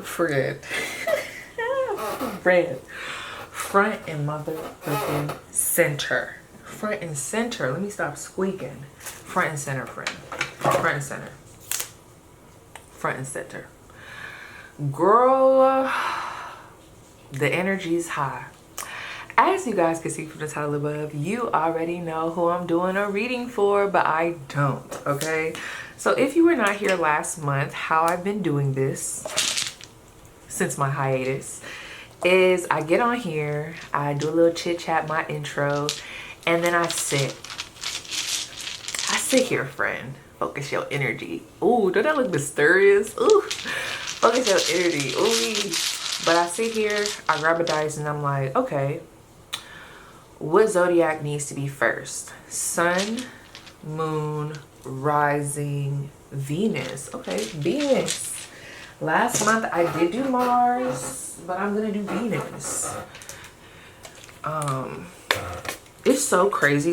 Friend. Friend. Front and motherfucking center. Front and center. Let me stop squeaking. Front and center, friend. Front and center. Front and center. Girl, the energy's high. As you guys can see from the title above, you already know who I'm doing a reading for, but I don't, okay? So if you were not here last month, how I've been doing this since my hiatus is I get on here, I do a little chit chat, my intro, and then I sit here, friend. Focus your energy. Ooh, don't that look mysterious? Ooh, focus your energy. Ooh. But I sit here, I grab a dice, and I'm like, okay, what zodiac needs to be first? Sun, moon, rising, Venus. Okay, Venus. Last month I did do Mars, but I'm gonna do Venus. It's so crazy.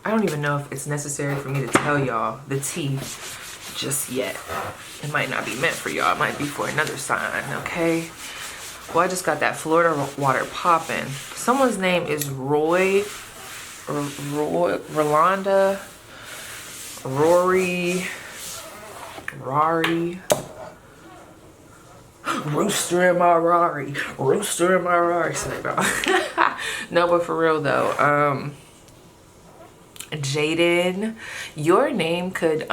I don't even know if it's necessary for me to tell y'all the tea just yet. It might not be meant for y'all. It might be for another sign, okay? Well, I just got that Florida water popping. Someone's name is Rolanda, Rory, Rooster in my Rari, Rooster in my Rari. No, but for real though, Jaden, your name could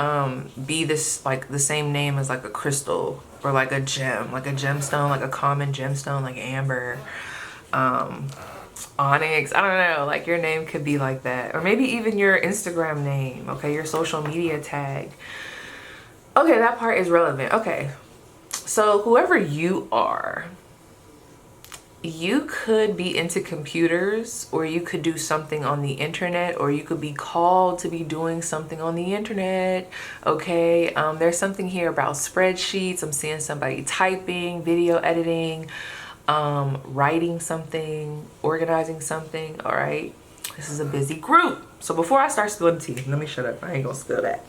be this, like the same name as like a crystal or like a gem, like a gemstone, like a common gemstone, like amber, onyx. I don't know, like your name could be like that, or maybe even your Instagram name, okay, your social media tag. Okay, that part is relevant. Okay, so whoever you are, you could be into computers, or you could do something on the internet, or you could be called to be doing something on the internet, okay? There's something here about spreadsheets. I'm seeing somebody typing, video editing, writing something, organizing something, all right? This is a busy group. So before I start spilling tea, let me shut up. I ain't gonna spill that.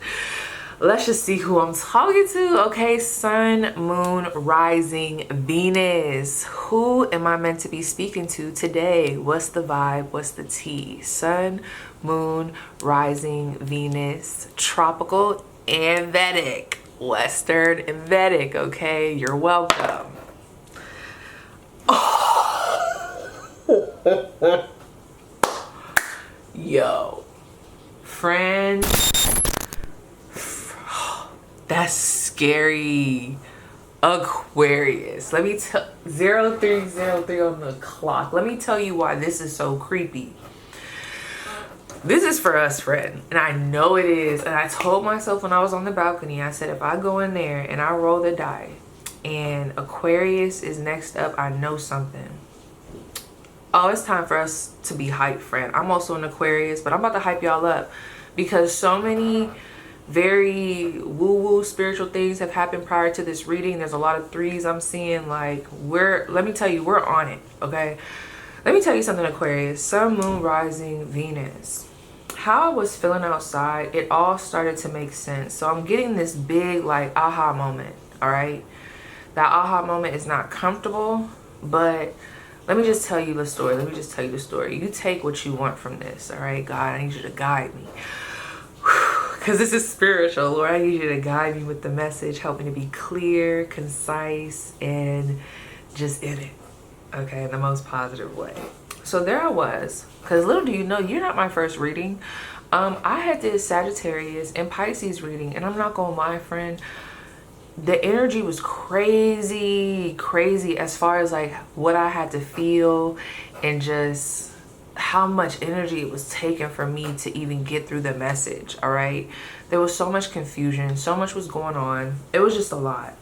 Let's just see who I'm talking to. Okay, sun, moon, rising, Venus. Who am I meant to be speaking to today? What's the vibe? What's the tea? Sun, moon, rising, Venus, tropical and Vedic. Western and Vedic, okay? You're welcome. Oh. Yo, friend. That's scary. Aquarius. Let me tell 0303 on the clock. Let me tell you why this is so creepy. This is for us, friend, and I know it is. And I told myself when I was on the balcony, I said if I go in there and I roll the die and Aquarius is next up, I know something. Oh, it's time for us to be hyped, friend. I'm also an Aquarius, but I'm about to hype y'all up because so many very woo-woo spiritual things have happened prior to this reading. There's a lot of threes I'm seeing. Like, let me tell you, we're on it, okay? Let me tell you something, Aquarius. Sun, moon, rising, Venus. How I was feeling outside, it all started to make sense. So I'm getting this big, like, aha moment, all right? That aha moment is not comfortable, but let me just tell you the story. Let me just tell you the story. You take what you want from this, all right? God, I need you to guide me. Because this is spiritual, Lord. I need you to guide me with the message, help me to be clear, concise, and just in it, okay, in the most positive way. So there I was, because little do you know, you're not my first reading. I had this Sagittarius and Pisces reading, and I'm not gonna lie, friend, the energy was crazy as far as like what I had to feel and just how much energy it was taking for me to even get through the message, all right? There was so much confusion, so much was going on. It was just a lot.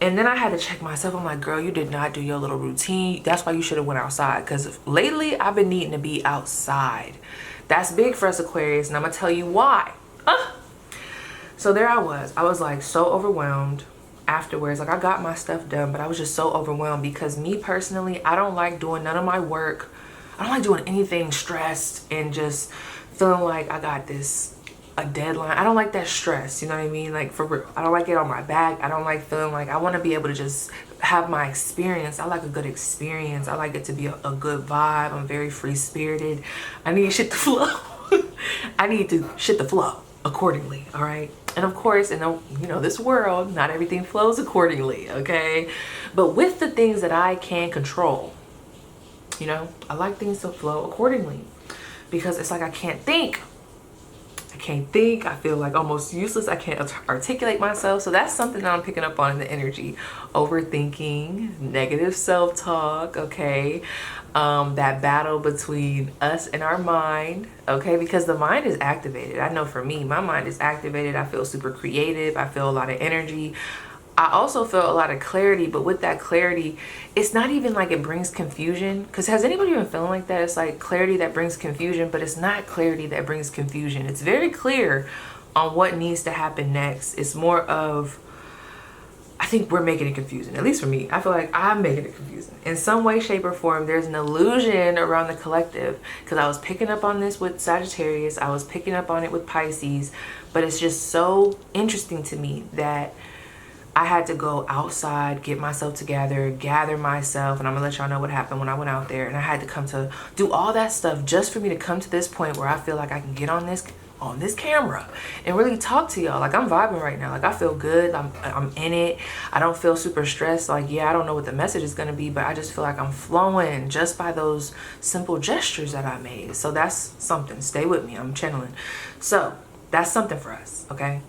And then I had to check myself. I'm like, girl, you did not do your little routine. That's why you should have went outside, because lately I've been needing to be outside. That's big for us Aquarius, and I'm gonna tell you why. So there I was like so overwhelmed afterwards. Like, I got my stuff done, but I was just so overwhelmed because me personally, I don't like doing none of my work. I don't like doing anything stressed and just feeling like I got this a deadline. I don't like that stress, you know what I mean? Like, for real, I don't like it on my back. I don't like feeling like, I want to be able to just have my experience. I like a good experience. I like it to be a good vibe. I'm very free spirited. I need shit to flow. I need to shit to flow accordingly. All right. And of course, in this world, not everything flows accordingly. Okay. But with the things that I can control, I like things to flow accordingly, because it's like I can't think. I feel like almost useless. I can't articulate myself. So that's something that I'm picking up on in the energy. Overthinking, negative self-talk, okay? That battle between us and our mind, okay? Because the mind is activated. I know for me, my mind is activated. I feel super creative. I feel a lot of energy. I also feel a lot of clarity, but with that clarity, it's not even like it brings confusion. Because has anybody been feeling like that? It's like clarity that brings confusion, but it's not clarity that brings confusion. It's very clear on what needs to happen next. It's more of, I think we're making it confusing. At least for me, I feel like I'm making it confusing. In some way, shape, or form, there's an illusion around the collective. Because I was picking up on this with Sagittarius. I was picking up on it with Pisces. But it's just so interesting to me that I had to go outside, get myself together, gather myself, and I'm gonna let y'all know what happened when I went out there. And I had to come to do all that stuff just for me to come to this point where I feel like I can get on this camera and really talk to y'all. Like, I'm vibing right now. Like, I feel good. I'm in it. I don't feel super stressed. Like, yeah, I don't know what the message is gonna be, but I just feel like I'm flowing just by those simple gestures that I made. So that's something. Stay with me. I'm channeling. So that's something for us, okay?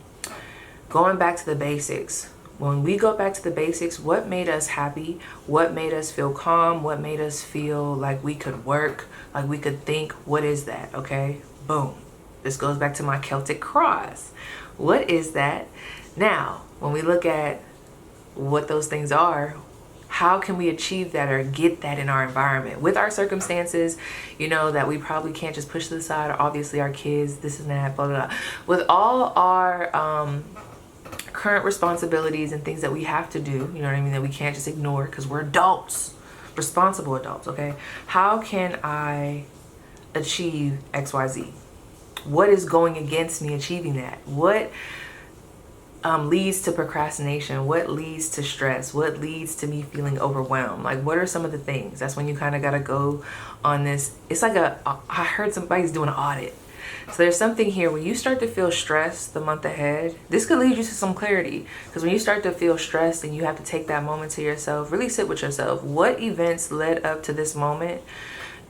Going back to the basics. When we go back to the basics, what made us happy? What made us feel calm? What made us feel like we could work, like we could think? What is that? Okay, boom. This goes back to my Celtic cross. What is that? Now, when we look at what those things are, how can we achieve that or get that in our environment? With our circumstances, that we probably can't just push to the side. Obviously, our kids, this and that, blah, blah, blah. With all our current responsibilities and things that we have to do, that we can't just ignore because we're adults, responsible adults, okay? How can I achieve XYZ? What is going against me achieving that? What leads to procrastination? What leads to stress? What leads to me feeling overwhelmed? Like, what are some of the things? That's when you kind of got to go on this. It's like I heard somebody's doing an audit. So there's something here. When you start to feel stressed the month ahead, this could lead you to some clarity. Because when you start to feel stressed and you have to take that moment to yourself, really sit with yourself. What events led up to this moment?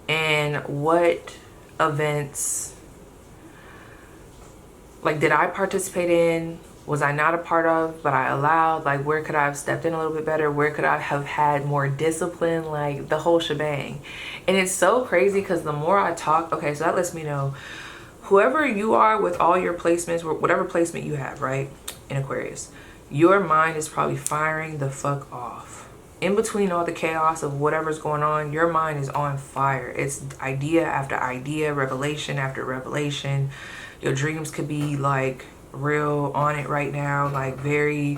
And what events, like, did I participate in? Was I not a part of, but I allowed? Like, where could I have stepped in a little bit better? Where could I have had more discipline? Like, the whole shebang. And it's so crazy because the more I talk, okay, so that lets me know whoever you are with all your placements, whatever placement you have, right, in Aquarius, your mind is probably firing the fuck off. In between all the chaos of whatever's going on, your mind is on fire. It's idea after idea, revelation after revelation. Your dreams could be like real on it right now, like very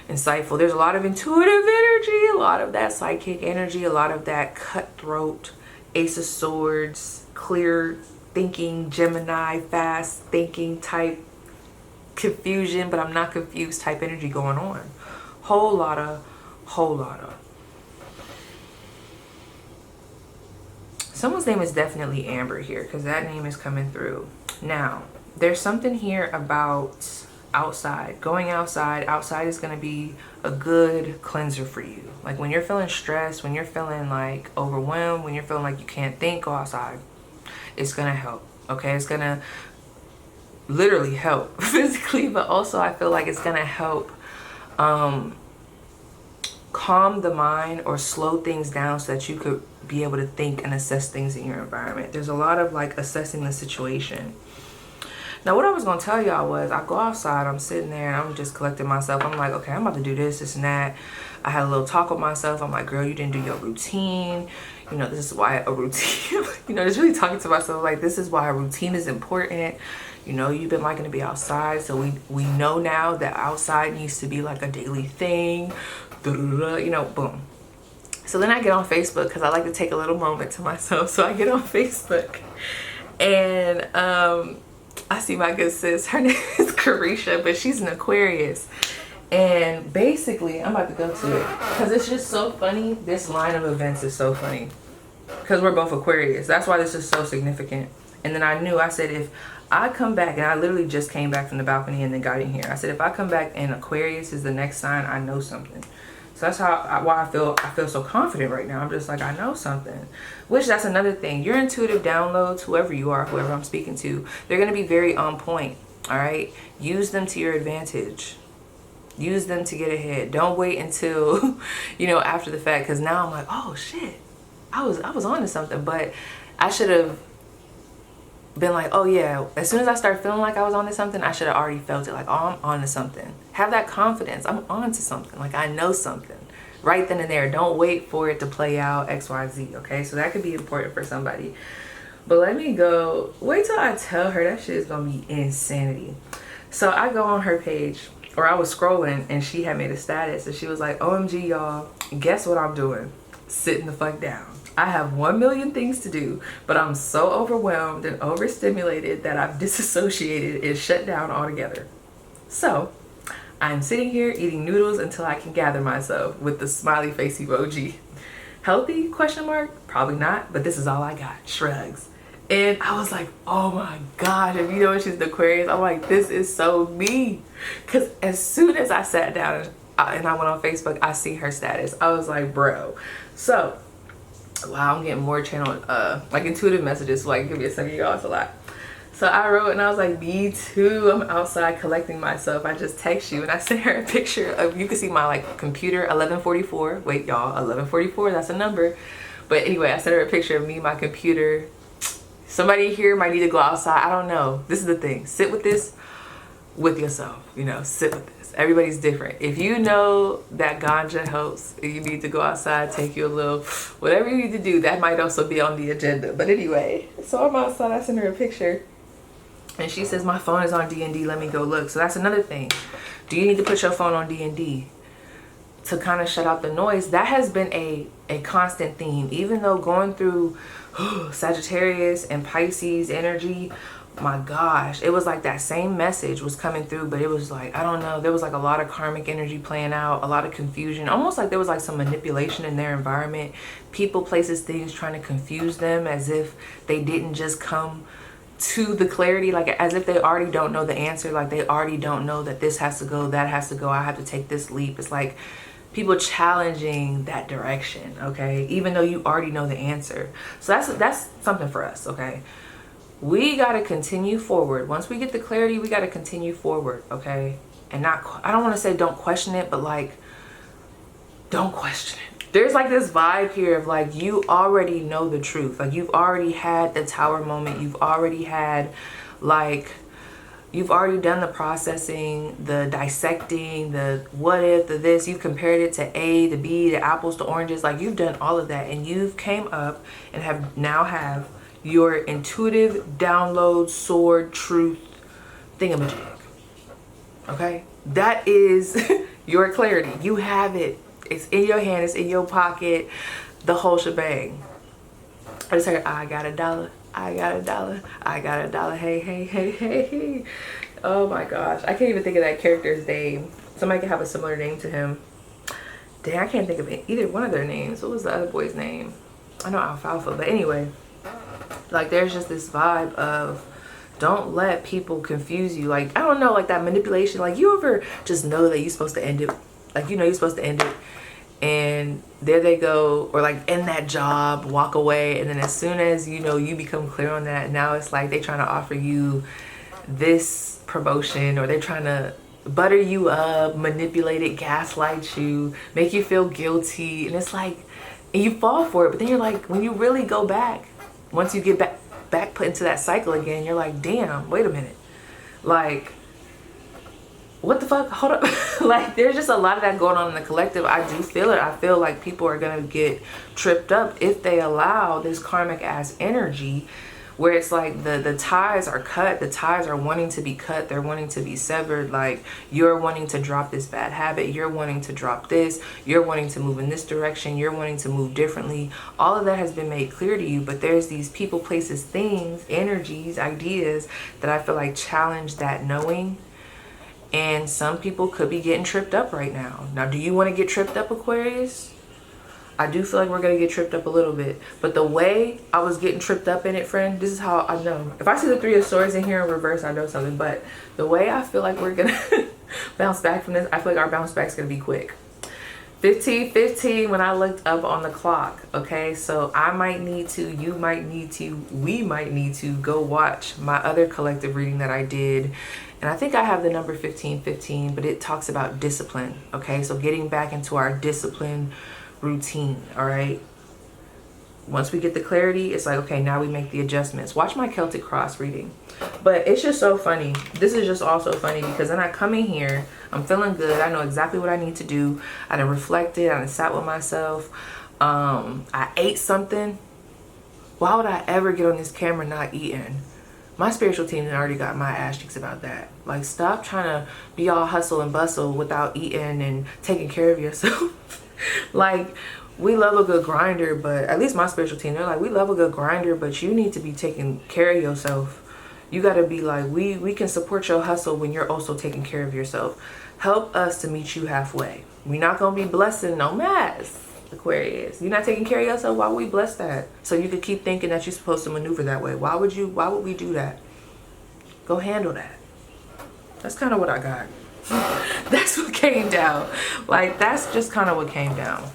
insightful. There's a lot of intuitive energy, a lot of that psychic energy, a lot of that cutthroat, Ace of Swords, clear thinking, Gemini, fast thinking type confusion, but I'm not confused type energy going on. Whole lot of. Someone's name is definitely Amber here because that name is coming through. Now, there's something here about outside. Going outside. Outside is going to be a good cleanser for you. Like, when you're feeling stressed, when you're feeling like overwhelmed, when you're feeling like you can't think, go outside. It's going to help. Okay, it's going to literally help physically, but also I feel like it's going to help calm the mind or slow things down so that you could be able to think and assess things in your environment. There's a lot of like assessing the situation. Now, what I was going to tell y'all was I go outside, I'm sitting there and I'm just collecting myself. I'm like, okay, I'm about to do this and that. I had a little talk with myself. I'm like, girl, you didn't do your routine. This is why a routine, just really talking to myself like, this is why a routine is important. You've been liking to be outside. So we know now that outside needs to be like a daily thing. Boom. So then I get on Facebook because I like to take a little moment to myself. So I get on Facebook and I see my good sis. Her name is Carisha, but she's an Aquarius. And basically, I'm about to go to it because it's just so funny. This line of events is so funny because we're both Aquarius. That's why this is so significant. And then I said, if I come back, and I literally just came back from the balcony and then got in here. I said, if I come back and Aquarius is the next sign, I know something. So that's why I feel so confident right now. I'm just like, I know something. Which, that's another thing. Your intuitive downloads, whoever you are, whoever I'm speaking to, they're going to be very on point. All right. Use them to your advantage. Use them to get ahead. Don't wait until, you know, after the fact. Because now I'm like, oh shit, I was on to something. But I should have been like, oh yeah, as soon as I start feeling like I was on to something, I should have already felt it. Like, oh, I'm on to something. Have that confidence. I'm on to something. Like, I know something. Right then and there. Don't wait for it to play out X, Y, Z. Okay, so that could be important for somebody. But let me go. Wait till I tell her. That shit is gonna be insanity. So I go on her page, or I was scrolling, and she had made a status, and she was like, OMG y'all, guess what I'm doing? Sitting the fuck down. I have 1 million things to do, but I'm so overwhelmed and overstimulated that I've disassociated and shut down altogether. So I'm sitting here eating noodles until I can gather myself, with the smiley face emoji. Healthy? Question mark? Probably not, but this is all I got. Shrugs. And I was like, oh my God, if you know she's the Aquarius, I'm like, this is so me. Because as soon as I sat down and I went on Facebook, I see her status. I was like, bro. So, wow, I'm getting more channel, like intuitive messages, so like, give me a second, y'all, it's a lot. So I wrote and I was like, me too, I'm outside collecting myself. I just text you and I sent her a picture of, you can see my like computer, 1144. Wait, y'all, 1144, that's a number. But anyway, I sent her a picture of me, my computer. Somebody here might need to go outside. I don't know. This is the thing. Sit with this with yourself. You know, sit with this. Everybody's different. If you know that ganja helps, you need to go outside, take you a little, whatever you need to do, that might also be on the agenda. But anyway, so I'm outside. I sent her a picture. And she says, my phone is on D&D. Let me go look. So that's another thing. Do you need to put your phone on D&D to kind of shut out the noise? That has been a constant theme. Even though going through Sagittarius and Pisces energy, my gosh, it was like that same message was coming through, but it was like, I don't know, there was like a lot of karmic energy playing out, a lot of confusion, almost like there was like some manipulation in their environment. People, places, things trying to confuse them as if they didn't just come to the clarity, like as if they already don't know the answer, like they already don't know that this has to go, that has to go, I have to take this leap. It's like people challenging that direction, okay, even though you already know the answer. So that's something for us, okay. We got to continue forward. Once we get the clarity, we got to continue forward, okay. And not, I don't want to say don't question it, but like, don't question it. There's like this vibe here of like, you already know the truth. Like, you've already had the tower moment. You've already had like, you've already done the processing, the dissecting, the what if, the this. You compared it to A, to B, to apples, to oranges. Like, you've done all of that, and you've came up and have your intuitive download sword truth thingamajig. Okay, that is your clarity. You have it. It's in your hand. It's in your pocket. The whole shebang. I just heard, I got $1. I got $1. I got $1. Hey, hey, hey, hey, hey. Oh my gosh. I can't even think of that character's name. Somebody could have a similar name to him. Dang, I can't think of either one of their names. What was the other boy's name? I know Alfalfa, but anyway. Like, there's just this vibe of don't let people confuse you. Like, I don't know, like that manipulation. Like, you ever just know that you're supposed to end it? Like, you know you're supposed to end it, and there they go, or like end that job, walk away, and then as soon as you know you become clear on that, now it's like they trying to offer you this promotion, or they're trying to butter you up, manipulate it, gaslight you, make you feel guilty, and it's like, and you fall for it. But then you're like, when you really go back, once you get back put into that cycle again, you're like, damn, wait a minute, like, what the fuck, hold up. Like, there's just a lot of that going on in the collective. I do feel it. I feel like people are gonna get tripped up if they allow this karmic ass energy where it's like the ties are cut, the ties are wanting to be cut, they're wanting to be severed. Like, you're wanting to drop this bad habit, you're wanting to drop this, you're wanting to move in this direction, you're wanting to move differently. All of that has been made clear to you, but there's these people, places, things, energies, ideas that I feel like challenge that knowing. And some people could be getting tripped up right now. Now, do you want to get tripped up, Aquarius? I do feel like we're going to get tripped up a little bit. But the way I was getting tripped up in it, friend, this is how I know. If I see the 3 of Swords in here in reverse, I know something. But the way I feel like we're going to bounce back from this, I feel like our bounce back is going to be quick. 15:15 when I looked up on the clock. Okay, so I might need to, you might need to, we might need to go watch my other collective reading that I did. And I think I have the number 1515, but it talks about discipline. Okay, so getting back into our discipline routine. All right, once we get the clarity, it's like, okay, now we make the adjustments. Watch my Celtic cross reading. But it's just so funny. This is just also funny because then I come in here, I'm feeling good, I know exactly what I need to do, I done reflected, I done sat with myself, I ate something. Why would I ever get on this camera not eating? My spiritual team already got my ass cheeks about that. Like, stop trying to be all hustle and bustle without eating and taking care of yourself. Like, we love a good grinder, but at least my spiritual team, they're like, we love a good grinder, but you need to be taking care of yourself. You got to be like, we can support your hustle when you're also taking care of yourself. Help us to meet you halfway. We're not going to be blessing no mess, Aquarius. You're not taking care of yourself. Why would we bless that? So you could keep thinking that you're supposed to maneuver that way. Why would we do that? Go handle that. That's kind of what I got. That's what came down. Like, that's just kind of what came down.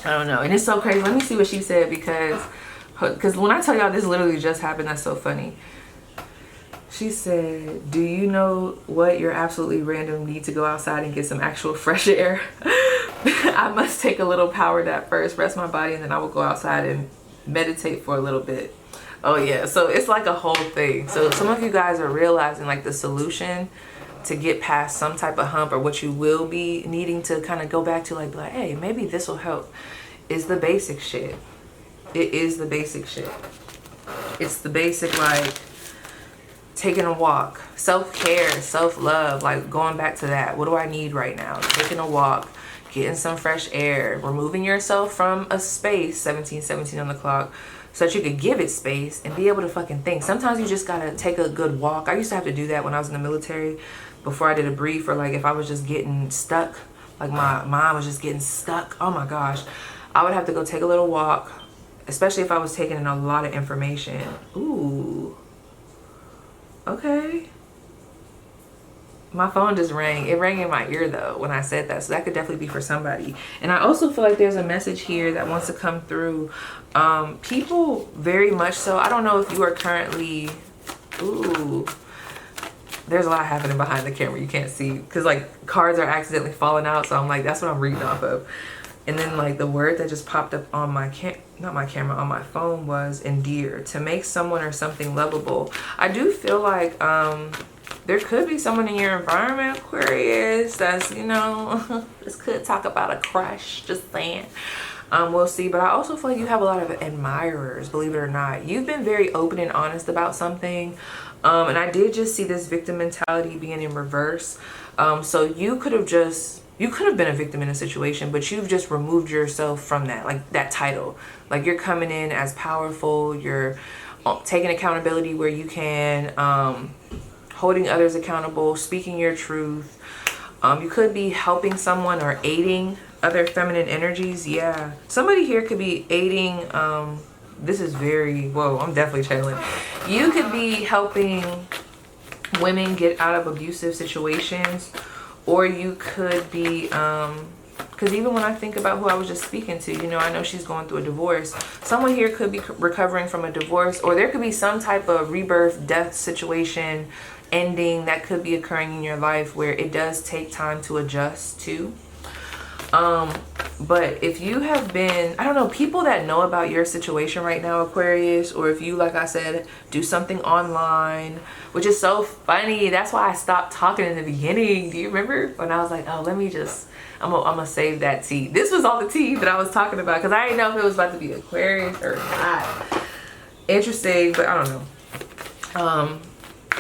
I don't know. And it's so crazy. Let me see what she said, because when I tell y'all this literally just happened, that's so funny. She said, do you know what your absolutely random need to go outside and get some actual fresh air? I must take a little power nap first, rest my body, and then I will go outside and meditate for a little bit. Oh yeah, so it's like a whole thing. So some of you guys are realizing like the solution to get past some type of hump, or what you will be needing to kind of go back to, like, hey, maybe this will help, is the basic shit. It is the basic shit. It's the basic, like, taking a walk, self-care, self-love, like going back to that. What do I need right now? Taking a walk, getting some fresh air, removing yourself from a space, 17:17 on the clock, so that you could give it space and be able to fucking think. Sometimes you just gotta take a good walk. I used to have to do that when I was in the military, before I did a brief, or like if I was just getting stuck, like my mind was just getting stuck. Oh my gosh. I would have to go take a little walk, especially if I was taking in a lot of information. Ooh. Okay. My phone just rang. It rang in my ear though when I said that, so that could definitely be for somebody. And I also feel like there's a message here that wants to come through. People very much so. I don't know if you are currently, ooh, there's a lot happening behind the camera you can't see, because like cards are accidentally falling out, so I'm like, that's what I'm reading off of. And then like the word that just popped up on my on my phone was endear, to make someone or something lovable. I do feel like there could be someone in your environment, Aquarius, that's, you know, this could talk about a crush, just saying. We'll see. But I also feel like you have a lot of admirers, believe it or not. You've been very open and honest about something. And I did just see this victim mentality being in reverse. So you could have been a victim in a situation, but you've just removed yourself from that, like that title. Like, you're coming in as powerful, you're taking accountability where you can, holding others accountable, speaking your truth. You could be helping someone or aiding other feminine energies. Yeah, somebody here could be aiding, this is very, whoa, I'm definitely channeling. You could be helping women get out of abusive situations, or you could be, because even when I think about who I was just speaking to, you know, I know she's going through a divorce. Someone here could be recovering from a divorce, or there could be some type of rebirth, death situation, ending that could be occurring in your life where it does take time to adjust to. But if you have been, I don't know, people that know about your situation right now, Aquarius, or if you, like I said, do something online, which is so funny. That's why I stopped talking in the beginning. Do you remember when I was like, oh, let me just, I'm gonna save that tea. This was all the tea that I was talking about, because I didn't know if it was about to be Aquarius or not. interesting, but I don't know.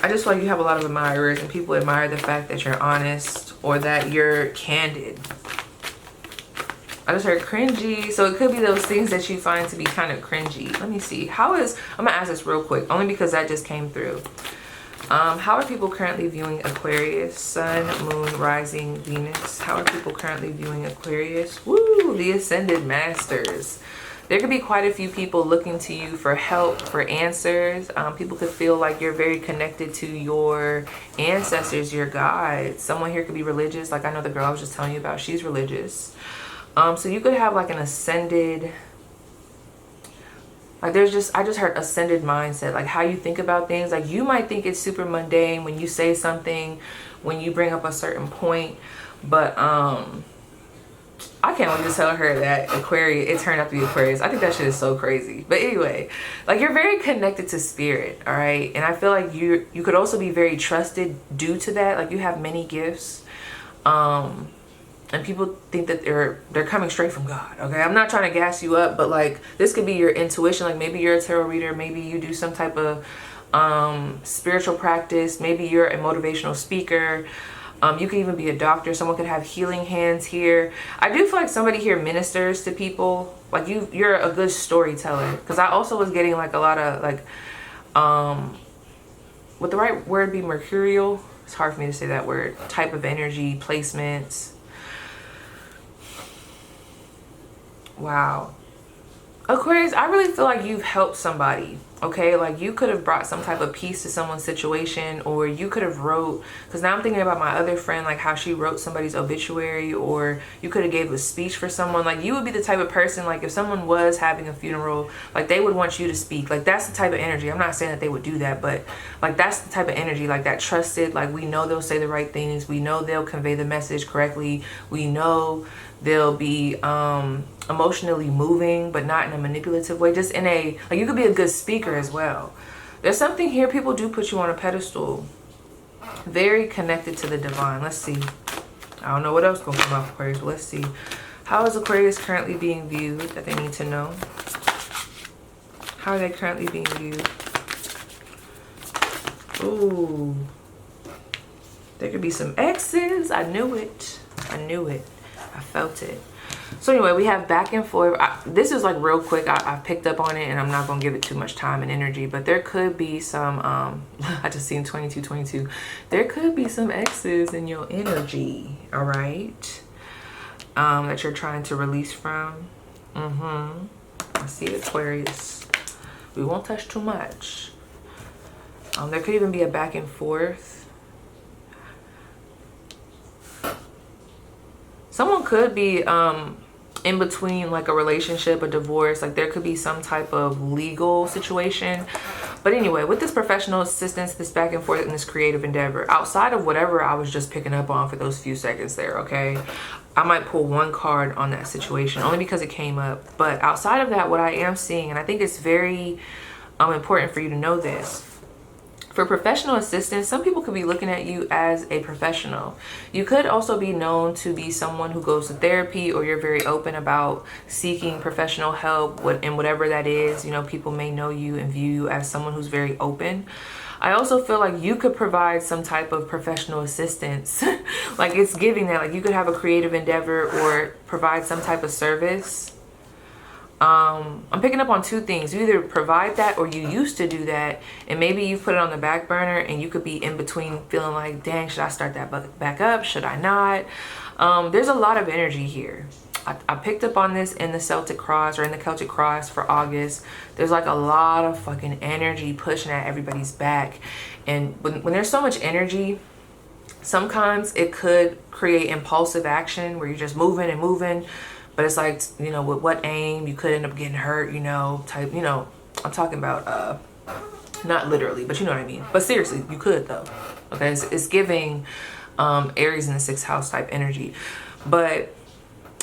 I just feel like you have a lot of admirers, and people admire the fact that you're honest or that you're candid. I just heard cringy, so it could be those things that you find to be kind of cringy. Let me see. I'm gonna ask this real quick, only because that just came through. How are people currently viewing Aquarius? Sun, Moon, Rising, Venus. How are people currently viewing Aquarius? Woo, the Ascended Masters. There could be quite a few people looking to you for help, for answers. People could feel like you're very connected to your ancestors, your guides. Someone here could be religious. Like I know the girl I was just telling you about, she's religious. So you could have like an ascended, like I just heard ascended mindset, like how you think about things. Like you might think it's super mundane when you say something, when you bring up a certain point, but I can't wait to tell her that Aquarius, it turned out to be Aquarius. I think that shit is so crazy. But anyway, like you're very connected to spirit, all right? And I feel like you could also be very trusted due to that. Like you have many gifts. And people think that they're coming straight from God, okay? I'm not trying to gas you up, but like this could be your intuition. Like maybe you're a tarot reader, maybe you do some type of spiritual practice, maybe you're a motivational speaker. You could even be a doctor. Someone could have healing hands here. I do feel like somebody here ministers to people. Like you're a good storyteller. Because I also was getting like a lot of like, would the right word be mercurial? It's hard for me to say that word. Type of energy, placements. Wow. Aquarius, I really feel like you've helped somebody, okay? Like you could have brought some type of peace to someone's situation, or you could have wrote, because now I'm thinking about my other friend, like how she wrote somebody's obituary, or you could have gave a speech for someone. Like you would be the type of person, like if someone was having a funeral, like they would want you to speak. Like that's the type of energy. I'm not saying that they would do that, but like that's the type of energy, like that trusted, like we know they'll say the right things. We know they'll convey the message correctly. We know they'll be emotionally moving, but not in a manipulative way, just in a, like you could be a good speaker as well. There's something here, people do put you on a pedestal. Very connected to the divine. Let's see. I don't know what else gonna come out, Aquarius, but let's see. How is Aquarius currently being viewed that they need to know? How are they currently being viewed? Ooh. There could be some exes. I knew it. I knew it. I felt it. So anyway, we have back and forth. This is like real quick. I picked up on it, and I'm not gonna give it too much time and energy, but there could be some I just seen 2222. There could be some exes in your energy, all right, that you're trying to release from. I see it, Aquarius. We won't touch too much. There could even be a back and forth. Someone could be in between like a relationship, a divorce, like there could be some type of legal situation. But anyway, with this professional assistance, this back and forth, and this creative endeavor, outside of whatever I was just picking up on for those few seconds there, okay, I might pull one card on that situation only because it came up. But outside of that, what I am seeing, and I think it's very important for you to know this, for professional assistance, some people could be looking at you as a professional. You could also be known to be someone who goes to therapy, or you're very open about seeking professional help, and whatever that is. You know, people may know you and view you as someone who's very open. I also feel like you could provide some type of professional assistance. Like it's giving that, like you could have a creative endeavor or provide some type of service. I'm picking up on two things. You either provide that, or you used to do that, and maybe you put it on the back burner, and you could be in between feeling like, dang, should I start that back up? Should I not? There's a lot of energy here. I picked up on this in the Celtic Cross, or in the Celtic Cross for August. There's like a lot of fucking energy pushing at everybody's back. And when there's so much energy, sometimes it could create impulsive action where you're just moving and moving. But it's like, you know, with what aim, you could end up getting hurt, you know, type, you know, I'm talking about, not literally, but you know what I mean. But seriously, you could though, okay? It's giving Aries in the 6th house type energy. But,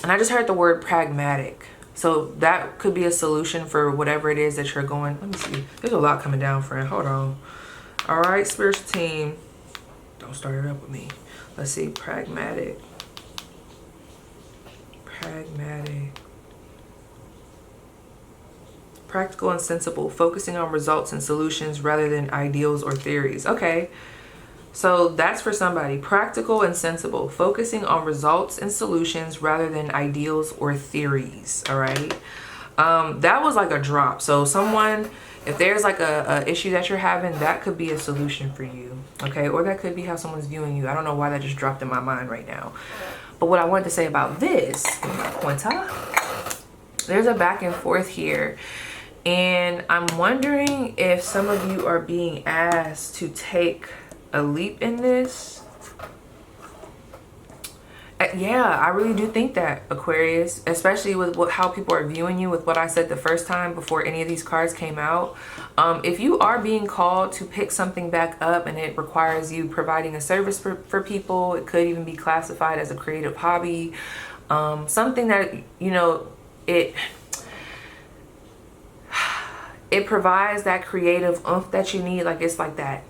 and I just heard the word pragmatic. So that could be a solution for whatever it is that you're going. Let me see. There's a lot coming down, friend. Hold on. All right, spiritual team. Don't start it up with me. Let's see, pragmatic. Pragmatic. Practical and sensible, focusing on results and solutions rather than ideals or theories. Okay, so that's for somebody. Practical and sensible, focusing on results and solutions rather than ideals or theories. All right, that was like a drop. So someone, if there's like a issue that you're having, that could be a solution for you. Okay, or that could be how someone's viewing you. I don't know why that just dropped in my mind right now. But what I wanted to say about this, Quinta, there's a back and forth here. And I'm wondering if some of you are being asked to take a leap in this. Yeah, I really do think that, Aquarius, especially with how people are viewing you, with what I said the first time before any of these cards came out. If you are being called to pick something back up and it requires you providing a service for people, it could even be classified as a creative hobby. Something that, you know, it provides that creative oomph that you need. Like, it's like that.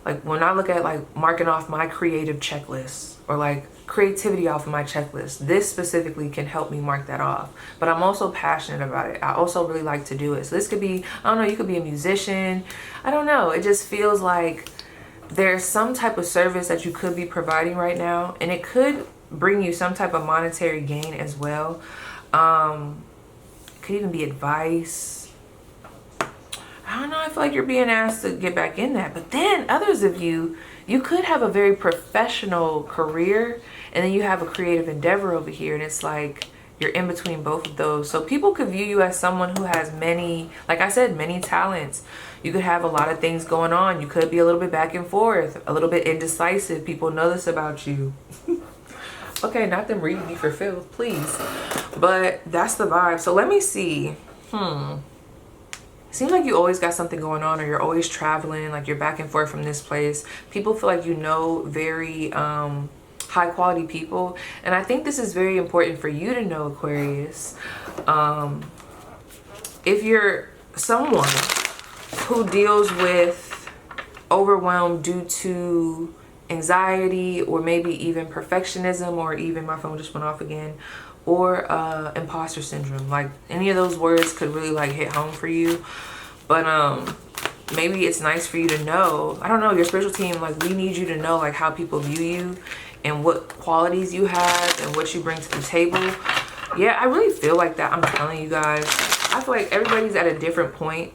Like, when I look at like marking off my creative checklist, or like creativity off of my checklist, this specifically can help me mark that off. But I'm also passionate about it. I also really like to do it. So this could be, I don't know, you could be a musician. I don't know. It just feels like there's some type of service that you could be providing right now, and it could bring you some type of monetary gain as well. It could even be advice. I don't know, I feel like you're being asked to get back in that. But then others of you, you could have a very professional career, and then you have a creative endeavor over here, and it's like you're in between both of those. So people could view you as someone who has many, like I said, many talents. You could have a lot of things going on. You could be a little bit back and forth, a little bit indecisive. People know this about you. Okay, not them reading me for filth, please. But that's the vibe. So let me see. Seems like you always got something going on, or you're always traveling, like you're back and forth from this place. People feel like you know very high quality people. And I think this is very important for you to know, Aquarius. If you're someone who deals with overwhelm due to anxiety, or maybe even perfectionism, or even, my phone just went off again, or imposter syndrome, like any of those words could really like hit home for you. But maybe it's nice for you to know, I don't know, your spiritual team, like, we need you to know like how people view you and what qualities you have and what you bring to the table. Yeah, I really feel like that. I'm telling you guys, I feel like everybody's at a different point,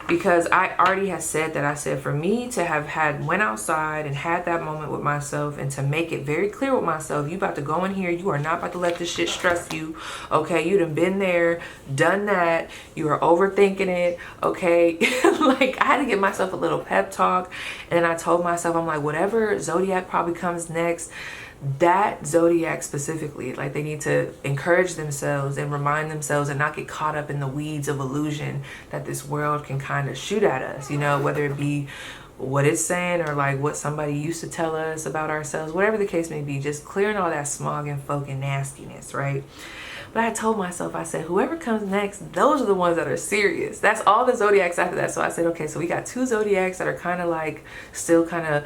because I already had said that. I said, for me to have went outside and had that moment with myself, and to make it very clear with myself, you about to go in here, you are not about to let this shit stress you. Okay, you done been there, done that, you are overthinking it. Okay. Like, I had to give myself a little pep talk, and I told myself, I'm like, whatever zodiac probably comes next, that zodiac specifically, like, they need to encourage themselves and remind themselves and not get caught up in the weeds of illusion that this world can kind of shoot at us, you know, whether it be what it's saying, or like what somebody used to tell us about ourselves, whatever the case may be, just clearing all that smog and fog and nastiness, right? But I told myself, I said, whoever comes next, those are the ones that are serious. That's all the zodiacs after that. So I said, okay, so we got two zodiacs that are kind of like still kind of,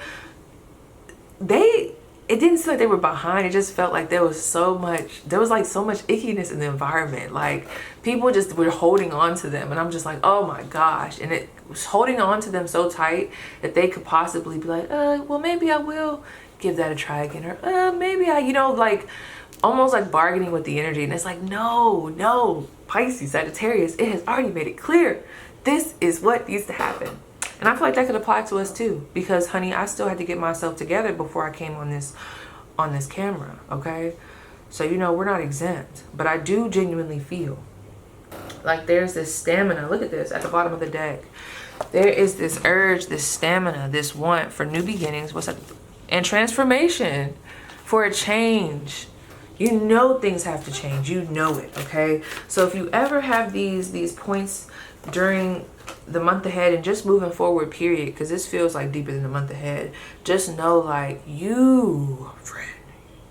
it didn't seem like they were behind. It just felt like there was so much ickiness in the environment. Like, people just were holding on to them, and I'm just like, oh my gosh. And it was holding on to them so tight that they could possibly be like, well, maybe I will give that a try again, or maybe I, you know, like almost like bargaining with the energy. And it's like, no, Pisces, Sagittarius, it has already made it clear. This is what needs to happen. And I feel like that could apply to us too, because honey, I still had to get myself together before I came on this camera, okay? So, you know, we're not exempt, but I do genuinely feel like there's this stamina. Look at this at the bottom of the deck. There is this urge, this stamina, this want for new beginnings, and transformation, for a change. You know things have to change. You know it, okay? So if you ever have these points during the month ahead, and just moving forward, period, because this feels like deeper than the month ahead, just know, like, you, friend,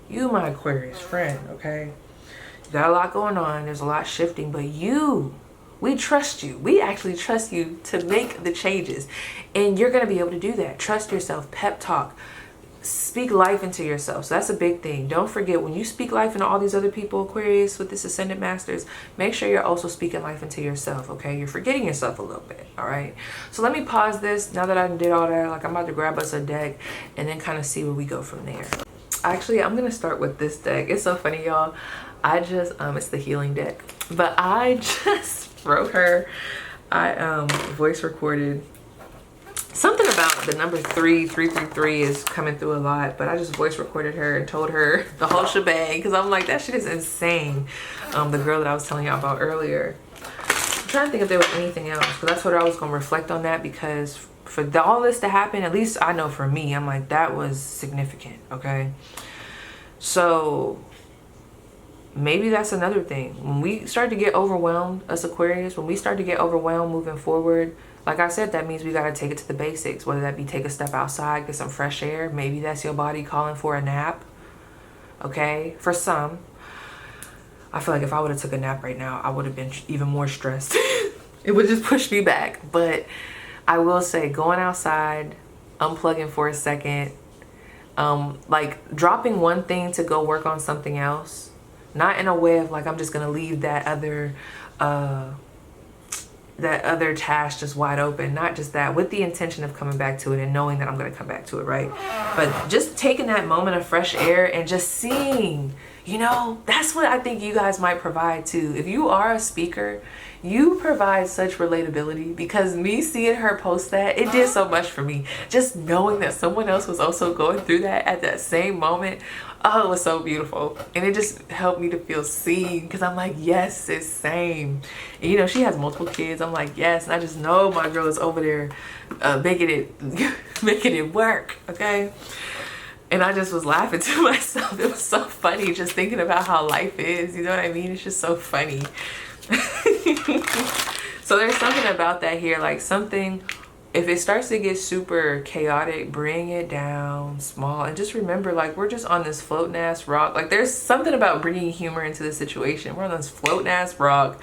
you, my Aquarius friend, okay? You got a lot going on. There's a lot shifting, but we trust you. We actually trust you to make the changes, and you're going to be able to do that. Trust yourself. Pep talk. speak life into yourself. So that's a big thing. Don't forget, when you speak life into all these other people, Aquarius, with this Ascendant Masters, make sure you're also speaking life into yourself, okay? You're forgetting yourself a little bit, all right? So let me pause this now that I did all that. Like, I'm about to grab us a deck and then kind of see where we go from there. Actually, I'm gonna start with this deck. It's so funny, y'all. I just it's the healing deck, but I just wrote her. I voice recorded something about the number 333 is coming through a lot, but I just voice recorded her and told her the whole shebang, because I'm like, that shit is insane. The girl that I was telling y'all about earlier. I'm trying to think if there was anything else, because I told her I was gonna reflect on that, because for all this to happen, at least I know for me, I'm like, that was significant, okay? So maybe that's another thing. When we start to get overwhelmed, us Aquarius, when we start to get overwhelmed moving forward, like I said, that means we got to take it to the basics, whether that be take a step outside, get some fresh air. Maybe that's your body calling for a nap, okay? For some, I feel like if I would have took a nap right now, I would have been even more stressed. It would just push me back. But I will say, going outside, unplugging for a second, like dropping one thing to go work on something else, not in a way of like, I'm just going to leave that other task just wide open. Not just that, with the intention of coming back to it and knowing that I'm going to come back to it, right? But just taking that moment of fresh air and just seeing, you know, that's what I think you guys might provide too. If you are a speaker, you provide such relatability, because me seeing her post that, it did so much for me. Just knowing that someone else was also going through that at that same moment, oh, it was so beautiful. And it just helped me to feel seen, because I'm like, yes, it's same. And you know, she has multiple kids. I'm like, yes. And I just know my girl is over there making it work, okay? And I just was laughing to myself. It was so funny just thinking about how life is. You know what I mean? It's just so funny. So there's something about that here. Like, something, if it starts to get super chaotic, bring it down small. And just remember, like, we're just on this floating ass rock. Like, there's something about bringing humor into the situation. We're on this floating ass rock.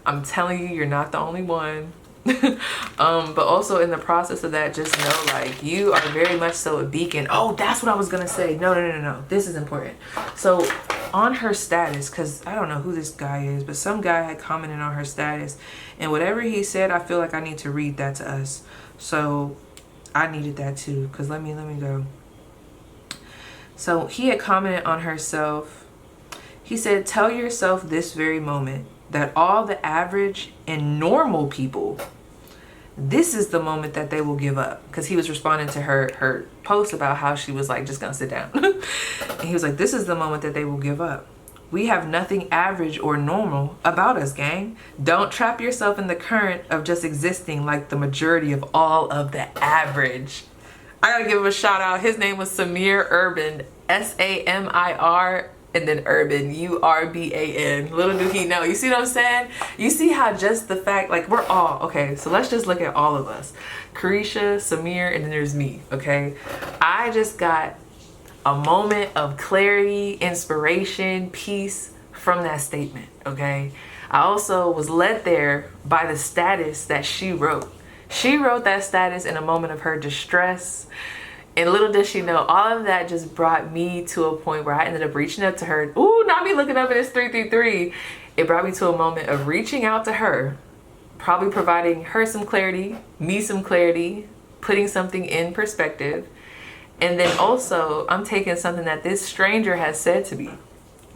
I'm telling you, you're not the only one. But also in the process of that, just know, like, you are very much so a beacon. Oh, that's what I was gonna say. No, this is important. So on her status, because I don't know who this guy is, but some guy had commented on her status, and whatever he said, I feel like I need to read that to us. So I needed that too, because let me go. So he had commented on herself. He said, tell yourself this very moment that all the average and normal people, this is the moment that they will give up. Because he was responding to her post about how she was like just gonna sit down. And he was like, this is the moment that they will give up. We have nothing average or normal about us, gang. Don't trap yourself in the current of just existing like the majority of all of the average. I gotta give him a shout out. His name was Samir Urban, S-A-M-I-R, and then Urban, U-R-B-A-N. Little do he know. You see what I'm saying? You see how just the fact, like, we're all, okay, so let's just look at all of us. Carisha, Samir, and then there's me, okay? I just got a moment of clarity, inspiration, peace from that statement, okay? I also was led there by the status that she wrote. She wrote that status in a moment of her distress. And little does she know, all of that just brought me to a point where I ended up reaching up to her. Ooh, not me looking up at this 333. It brought me to a moment of reaching out to her, probably providing her some clarity, me some clarity, putting something in perspective. And then also, I'm taking something that this stranger has said to me,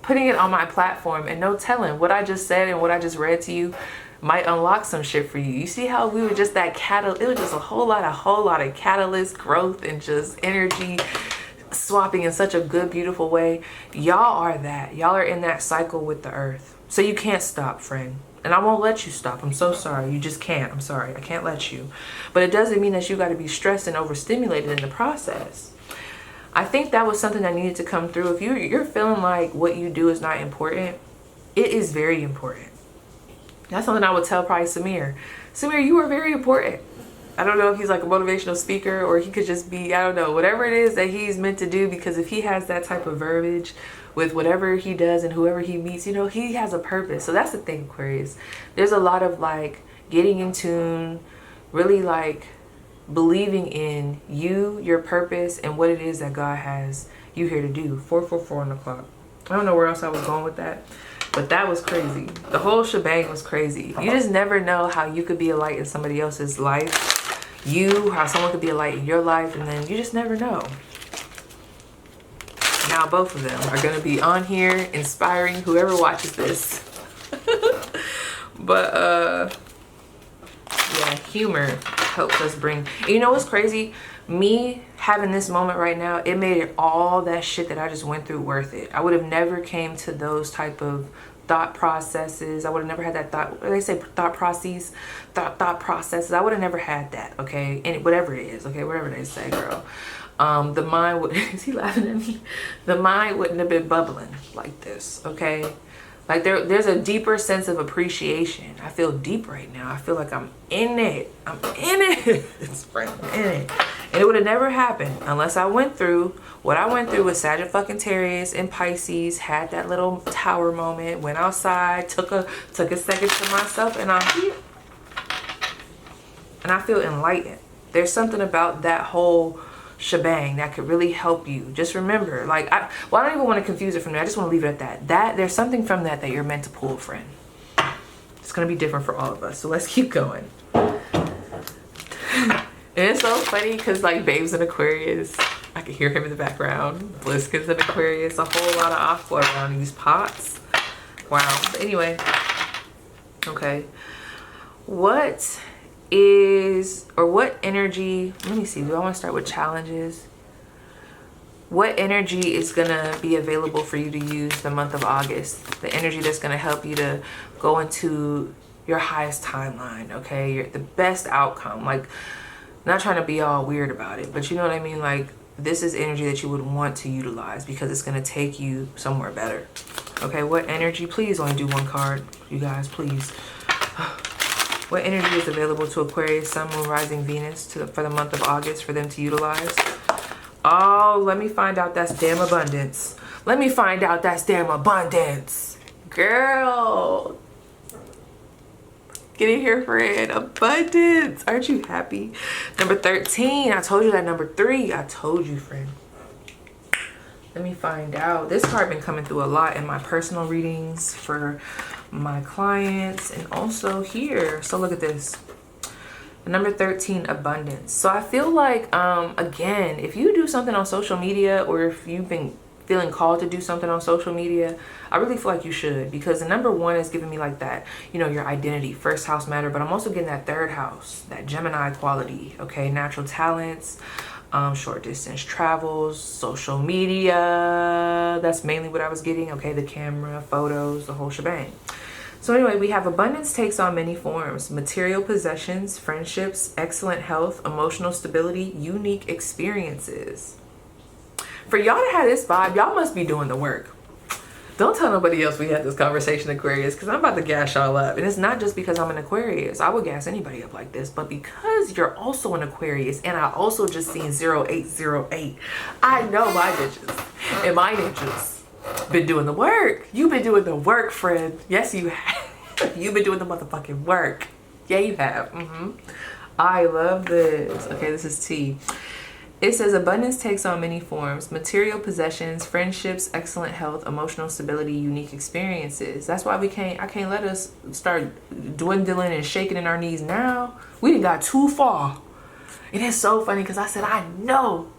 putting it on my platform, and no telling what I just said and what I just read to you might unlock some shit for you. You see how we were just that catalyst? It was just a whole lot of catalyst growth and just energy swapping in such a good, beautiful way. Y'all are that. Y'all are in that cycle with the earth. So you can't stop, friend. And I won't let you stop. I'm so sorry. You just can't. I'm sorry. I can't let you. But it doesn't mean that you got to be stressed and overstimulated in the process. I think that was something that needed to come through. If you're feeling like what you do is not important, it is very important. That's something I would tell probably Samir. Samir, you are very important. I don't know if he's like a motivational speaker, or he could just be, I don't know, whatever it is that he's meant to do, because if he has that type of verbiage with whatever he does and whoever he meets, you know, he has a purpose. So that's the thing, Aquarius. There's a lot of like getting in tune, really like believing in you, your purpose, and what it is that God has you here to do. 444 on the clock. I don't know where else I was going with that, but that was crazy. The whole shebang was crazy. You just never know how you could be a light in somebody else's life. How someone could be a light in your life, and then you just never know. Now both of them are going to be on here inspiring whoever watches this. But yeah, humor helps us bring, you know what's crazy? Me having this moment right now, it made it all that shit that I just went through worth it. I would have never came to those type of thought processes. I would have never had that thought, they say thought processes. I would have never had that, okay? And whatever it is, okay, whatever they say, girl. The mind would, is he laughing at me? The mind wouldn't have been bubbling like this, okay? Like there's a deeper sense of appreciation. I feel deep right now. I feel like I'm in it. I'm in it. It's right in it. And it would have never happened unless I went through what I went through with Sagittarius and Pisces, had that little tower moment, went outside, took a second to myself, and I feel enlightened. There's something about that whole shebang that could really help you. Just remember, like, I don't even want to confuse it from there. I just want to leave it at that. There's something from that you're meant to pull, friend. It's going to be different for all of us. So let's keep going. And it's so funny because, like, Babe's in Aquarius. I can hear him in the background. Bliskin's in Aquarius. A whole lot of aqua around these pots. Wow. But anyway. Okay. What energy, let me see, do I want to start with challenges? What energy is gonna be available for you to use the month of August? The energy that's gonna help you to go into your highest timeline, okay? The best outcome. Like, not trying to be all weird about it, but you know what I mean? Like, this is energy that you would want to utilize because it's gonna take you somewhere better. Okay, what energy? Please only do one card, you guys, please. What energy is available to Aquarius, Sun, Moon, Rising, Venus for the month of August for them to utilize? Oh, let me find out that's damn abundance. Let me find out that's damn abundance. Girl. Get in here, friend. Abundance. Aren't you happy? Number 13. I told you that. Number 3. I told you, friend. Let me find out. This card been coming through a lot in my personal readings for my clients and also here. So look at this. Number 13, abundance. So I feel like, again, if you do something on social media, or if you've been feeling called to do something on social media, I really feel like you should, because the number 1 is giving me like that, you know, your identity, first house matter, but I'm also getting that 3rd house, that Gemini quality, okay, natural talents, short distance travels, social media. That's mainly what I was getting. Okay, the camera, photos, the whole shebang. So anyway, we have abundance takes on many forms: material possessions, friendships, excellent health, emotional stability, unique experiences. For y'all to have this vibe, y'all must be doing the work. Don't tell nobody else we had this conversation, Aquarius, because I'm about to gas y'all up. And it's not just because I'm an Aquarius. I would gas anybody up like this. But because you're also an Aquarius, and I also just seen 0808, I know my bitches and my ninjas been doing the work. You've been doing the work, friend. Yes, you have. You've been doing the motherfucking work. Yeah, you have. I love this. Okay, this is T. It says abundance takes on many forms: material possessions, friendships, excellent health, emotional stability, unique experiences. That's why I can't let us start dwindling and shaking in our knees now. We done got too far. And it's so funny because I said, I know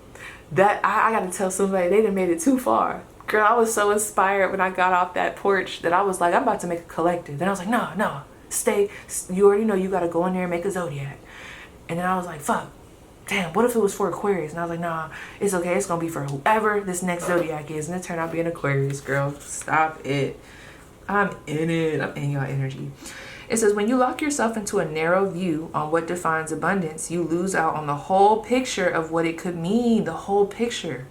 that I got to tell somebody they done made it too far. Girl, I was so inspired when I got off that porch that I was like, I'm about to make a collective. Then I was like, no, stay. You already know you got to go in there and make a zodiac. And then I was like, fuck. Damn, what if it was for Aquarius? And I was like, nah, it's okay. It's going to be for whoever this next zodiac is. And it turned out being Aquarius, girl. Stop it. I'm in it. I'm in your energy. It says, when you lock yourself into a narrow view on what defines abundance, you lose out on the whole picture of what it could mean. The whole picture.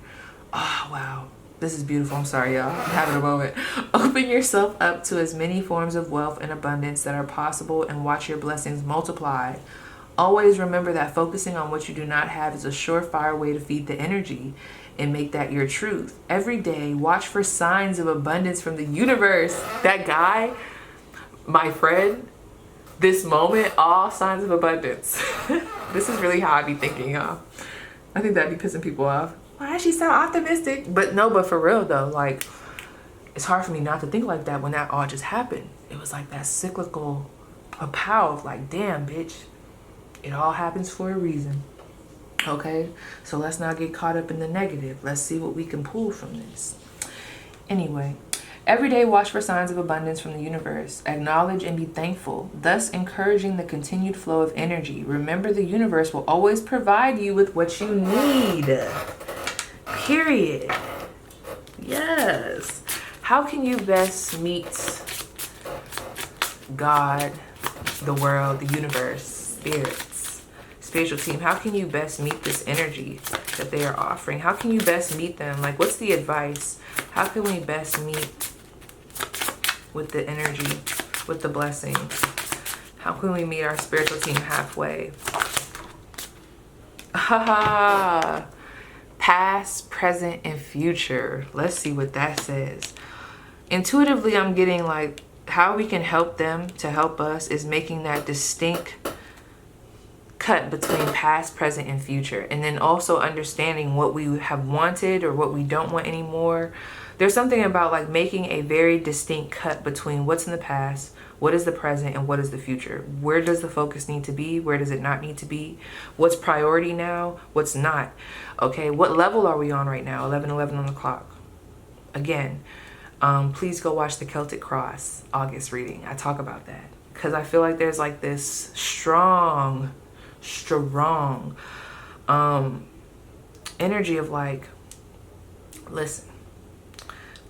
Oh, wow. This is beautiful. I'm sorry, y'all. I'm having a moment. Open yourself up to as many forms of wealth and abundance that are possible and watch your blessings multiply. Always remember that focusing on what you do not have is a surefire way to feed the energy and make that your truth. Every day, watch for signs of abundance from the universe. That guy, my friend, this moment, all signs of abundance. This is really how I be thinking, y'all. I think that'd be pissing people off. Why does she sound optimistic? But no, but for real though, like, it's hard for me not to think like that when that all just happened. It was like that cyclical pow of like, damn, bitch, it all happens for a reason. Okay, so let's not get caught up in the negative. Let's see what we can pull from this. Anyway, every day watch for signs of abundance from the universe. Acknowledge and be thankful, thus encouraging the continued flow of energy. Remember, the universe will always provide you with what you need. Period. Yes. How can you best meet God, the world, the universe, spirits, spiritual team? How can you best meet this energy that they are offering? How can you best meet them? Like, what's the advice? How can we best meet with the energy, with the blessing? How can we meet our spiritual team halfway? Haha. Past, present, and future. Let's see what that says. Intuitively, I'm getting like how we can help them to help us is making that distinct cut between past, present, and future. And then also understanding what we have wanted or what we don't want anymore. There's something about like making a very distinct cut between what's in the past, what is the present, and what is the future. Where does the focus need to be? Where does it not need to be? What's priority now? What's not? Okay, what level are we on right now? 11:11 on the clock. Again, please go watch the Celtic Cross August reading. I talk about that because I feel like there's like this strong energy of like, listen,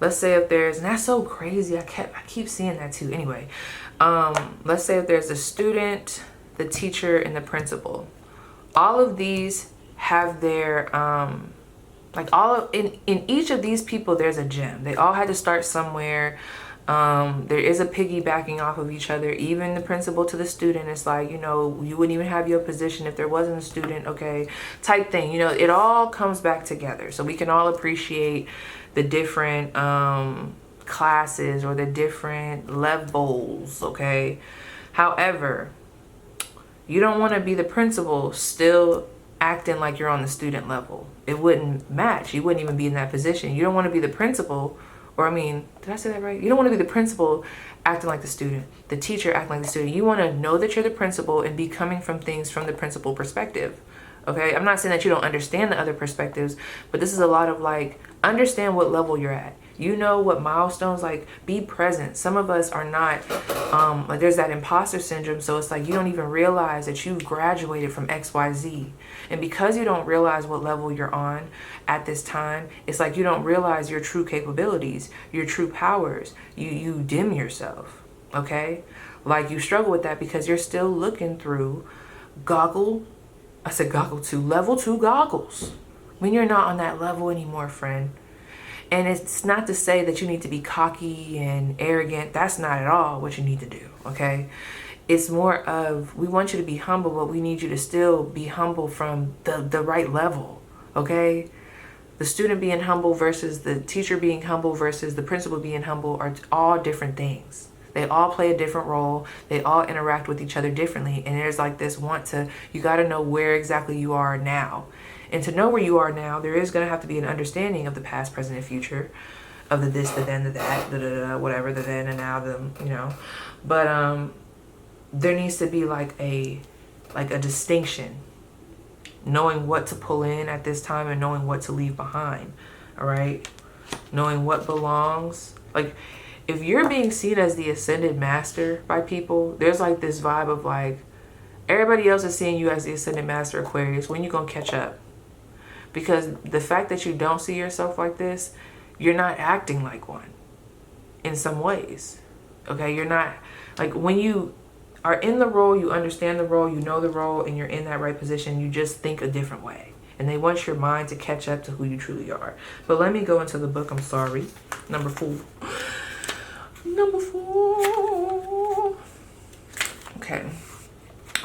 let's say if there's, and that's so crazy, I keep seeing that too. Anyway, let's say if there's a student, the teacher, and the principal. All of these have their like in each of these people there's a gem. They all had to start somewhere. There is a piggybacking off of each other. Even the principal to the student, it's like, you know, you wouldn't even have your position if there wasn't a student, okay, type thing. You know, it all comes back together. So we can all appreciate the different classes or the different levels, okay? However, you don't want to be the principal still acting like you're on the student level. It wouldn't match. You wouldn't even be in that position. You don't want to be the principal, or I mean, did I say that right? You don't want to be the principal acting like the student, the teacher acting like the student. You want to know that you're the principal and be coming from things from the principal perspective. Okay, I'm not saying that you don't understand the other perspectives, but this is a lot of like, understand what level you're at. You know what milestones, like be present. Some of us are not, like there's that imposter syndrome. So it's like you don't even realize that you've graduated from XYZ. And because you don't realize what level you're on at this time, it's like you don't realize your true capabilities, your true powers. You dim yourself, okay? Like you struggle with that because you're still looking through level 2 goggles. When you're not on that level anymore, friend. And it's not to say that you need to be cocky and arrogant. That's not at all what you need to do, okay? It's more of, we want you to be humble, but we need you to still be humble from the right level, okay? The student being humble versus the teacher being humble versus the principal being humble are all different things. They all play a different role. They all interact with each other differently. And there's like this you got to know where exactly you are now. And to know where you are now, there is going to have to be an understanding of the past, present, and future, of the this, the then, the that, whatever, the then and now, you know. But there needs to be like a distinction, knowing what to pull in at this time and knowing what to leave behind. All right, knowing what belongs. Like if you're being seen as the ascended master by people, there's like this vibe of like everybody else is seeing you as the ascended master, Aquarius. When you gonna catch up? Because the fact that you don't see yourself like this, you're not acting like one in some ways. Okay, you're not, like when you are in the role, you understand the role, you know the role, and you're in that right position, you just think a different way. And they want your mind to catch up to who you truly are. But let me go into the book, I'm sorry. Number 4. Okay.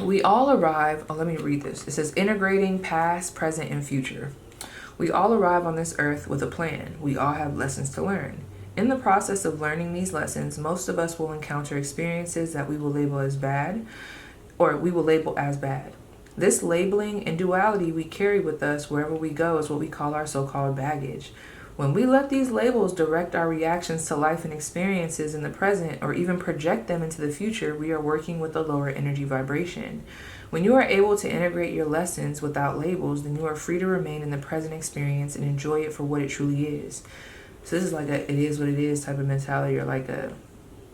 We all arrive, let me read this. It says, integrating past, present, and future. We all arrive on this earth with a plan. We all have lessons to learn. In the process of learning these lessons, most of us will encounter experiences that we will label as bad, or we will label as bad. This labeling and duality we carry with us wherever we go is what we call our so-called baggage. When we let these labels direct our reactions to life and experiences in the present, or even project them into the future, we are working with a lower energy vibration. When you are able to integrate your lessons without labels, then you are free to remain in the present experience and enjoy it for what it truly is. So this is like a it is what it is type of mentality, or like a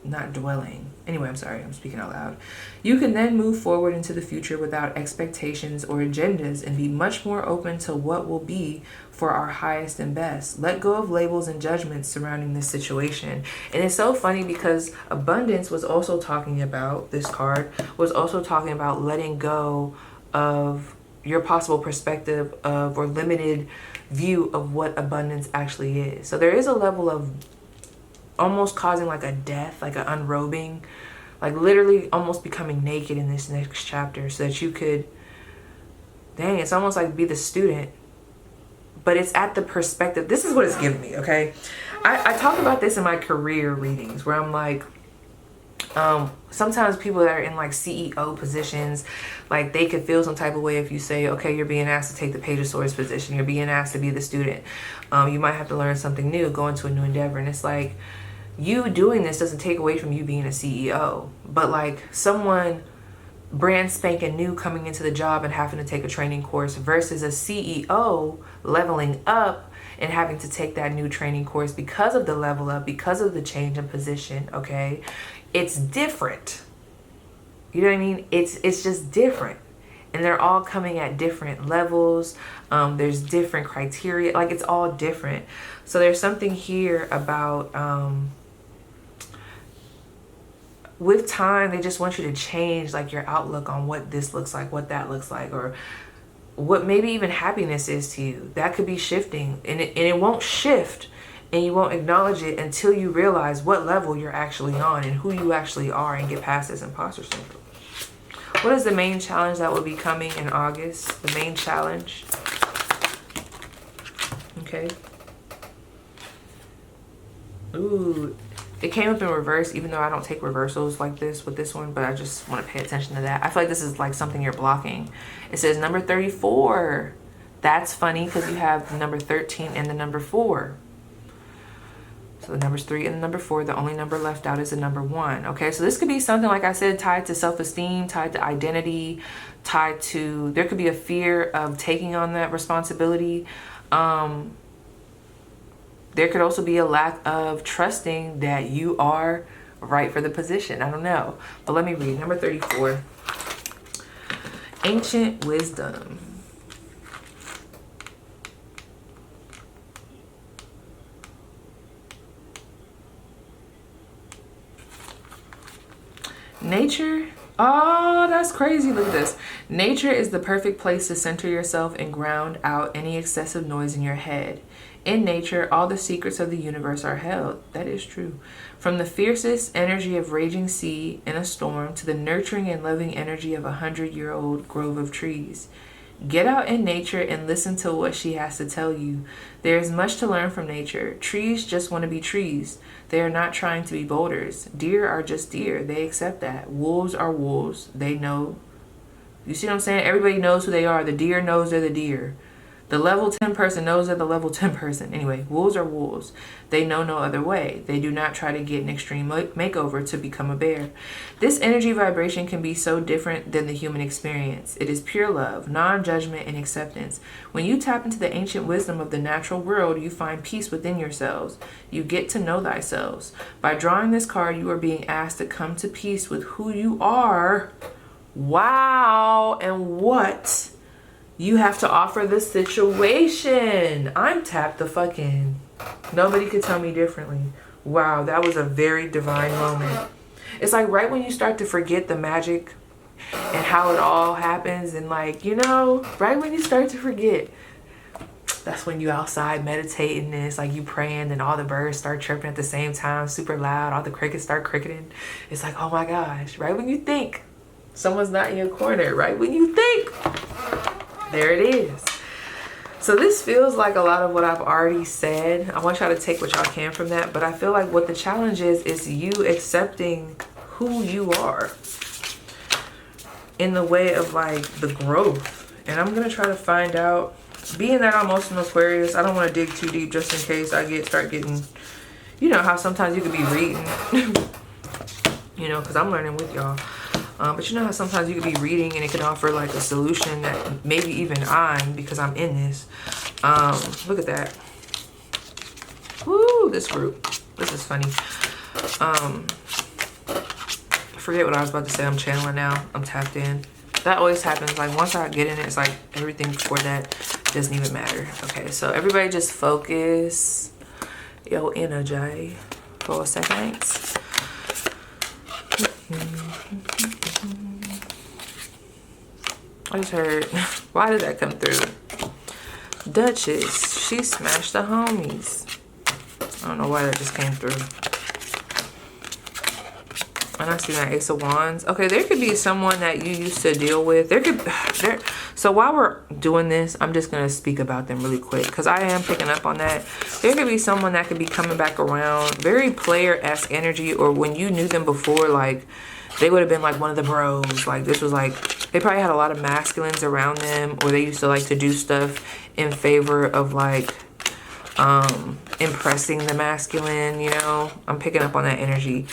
not dwelling. Anyway, I'm sorry, I'm speaking out loud. You can then move forward into the future without expectations or agendas and be much more open to what will be for our highest and best. Let go of labels and judgments surrounding this situation. And it's so funny because abundance was also talking about, this card was also talking about letting go of your possible perspective of, or limited view of what abundance actually is. So there is a level of almost causing like a death, like an unrobing, like literally almost becoming naked in this next chapter so that you could, dang, it's almost like be the student, but it's at the perspective. This is what it's giving me, okay? I talk about this in my career readings where I'm like, sometimes people that are in like CEO positions, like they could feel some type of way if you say, okay, you're being asked to take the Page of Swords position, you're being asked to be the student, you might have to learn something new, go into a new endeavor. And it's like, you doing this doesn't take away from you being a CEO, but like someone brand spanking new coming into the job and having to take a training course versus a CEO leveling up and having to take that new training course because of the level up, because of the change in position, okay? It's different. You know what I mean? It's just different. And they're all coming at different levels. There's different criteria. Like, it's all different. So there's something here about, with time, they just want you to change like your outlook on what this looks like, what that looks like, or what maybe even happiness is to you. That could be shifting, and it won't shift, and you won't acknowledge it until you realize what level you're actually on and who you actually are, and get past this imposter syndrome. What is the main challenge that will be coming in August? The main challenge. Okay. Ooh, it came up in reverse, even though I don't take reversals like this with this one, but I just want to pay attention to that. I feel like this is like something you're blocking. It says number 34. That's funny because you have the number 13 and the number 4. So the numbers 3 and the number 4, the only number left out is the number 1. Okay, so this could be something, like I said, tied to self-esteem, tied to identity, tied to, there could be a fear of taking on that responsibility. There could also be a lack of trusting that you are right for the position. I don't know. But let me read. Number 34. Ancient wisdom. Nature. Oh, that's crazy. Look at this. Nature is the perfect place to center yourself and ground out any excessive noise in your head. In nature, all the secrets of the universe are held. That is true. From the fiercest energy of raging sea in a storm to the nurturing and loving energy of 100-year-old grove of trees. Get out in nature and listen to what she has to tell you. There is much to learn from nature. Trees just want to be trees. They are not trying to be boulders. Deer are just deer. They accept that. Wolves are wolves. They know. You see what I'm saying? Everybody knows who they are. The deer knows they're the deer. The level 10 person knows they're the level 10 person. Anyway, wolves are wolves. They know no other way. They do not try to get an extreme makeover to become a bear. This energy vibration can be so different than the human experience. It is pure love, non-judgment, and acceptance. When you tap into the ancient wisdom of the natural world, you find peace within yourselves. You get to know thyself. By drawing this card, you are being asked to come to peace with who you are. Wow. And what you have to offer the situation. I'm tapped the fucking. Nobody could tell me differently. Wow, that was a very divine moment. It's like right when you start to forget the magic and how it all happens, and like, you know, right when you start to forget, that's when you outside meditating, and it's like you praying, and all the birds start chirping at the same time, super loud, all the crickets start cricketing. It's like, oh my gosh, right when you think someone's not in your corner, right when you think, there it is. So this feels like a lot of what I've already said. I want y'all to take what y'all can from that, but I feel like what the challenge is you accepting who you are. in the way of like the growth. And I'm gonna try to find out, being that I'm also an Aquarius, I don't want to dig too deep just in case I start getting, you know how sometimes you could be reading, you know, because I'm learning with y'all. But you know how sometimes you could be reading and it can offer like a solution that maybe even because I'm in this. Look at that. Woo, this group. This is funny. I forget what I was about to say. I'm channeling now. I'm tapped in. That always happens. Like once I get in it, it's like everything before that doesn't even matter. Okay, so everybody just focus your energy for a second. I just heard, why did that come through? Duchess, she smashed the homies. I don't know why that just came through. And I see that Ace of Wands. Okay, there could be someone that you used to deal with. So while we're doing this, I'm just going to speak about them really quick, because I am picking up on that. There could be someone that could be coming back around. Very player-esque energy, or when you knew them before, like, they would have been like one of the bros. Like, this was like, they probably had a lot of masculines around them, or they used to like to do stuff in favor of like, impressing the masculine, you know. I'm picking up on that energy.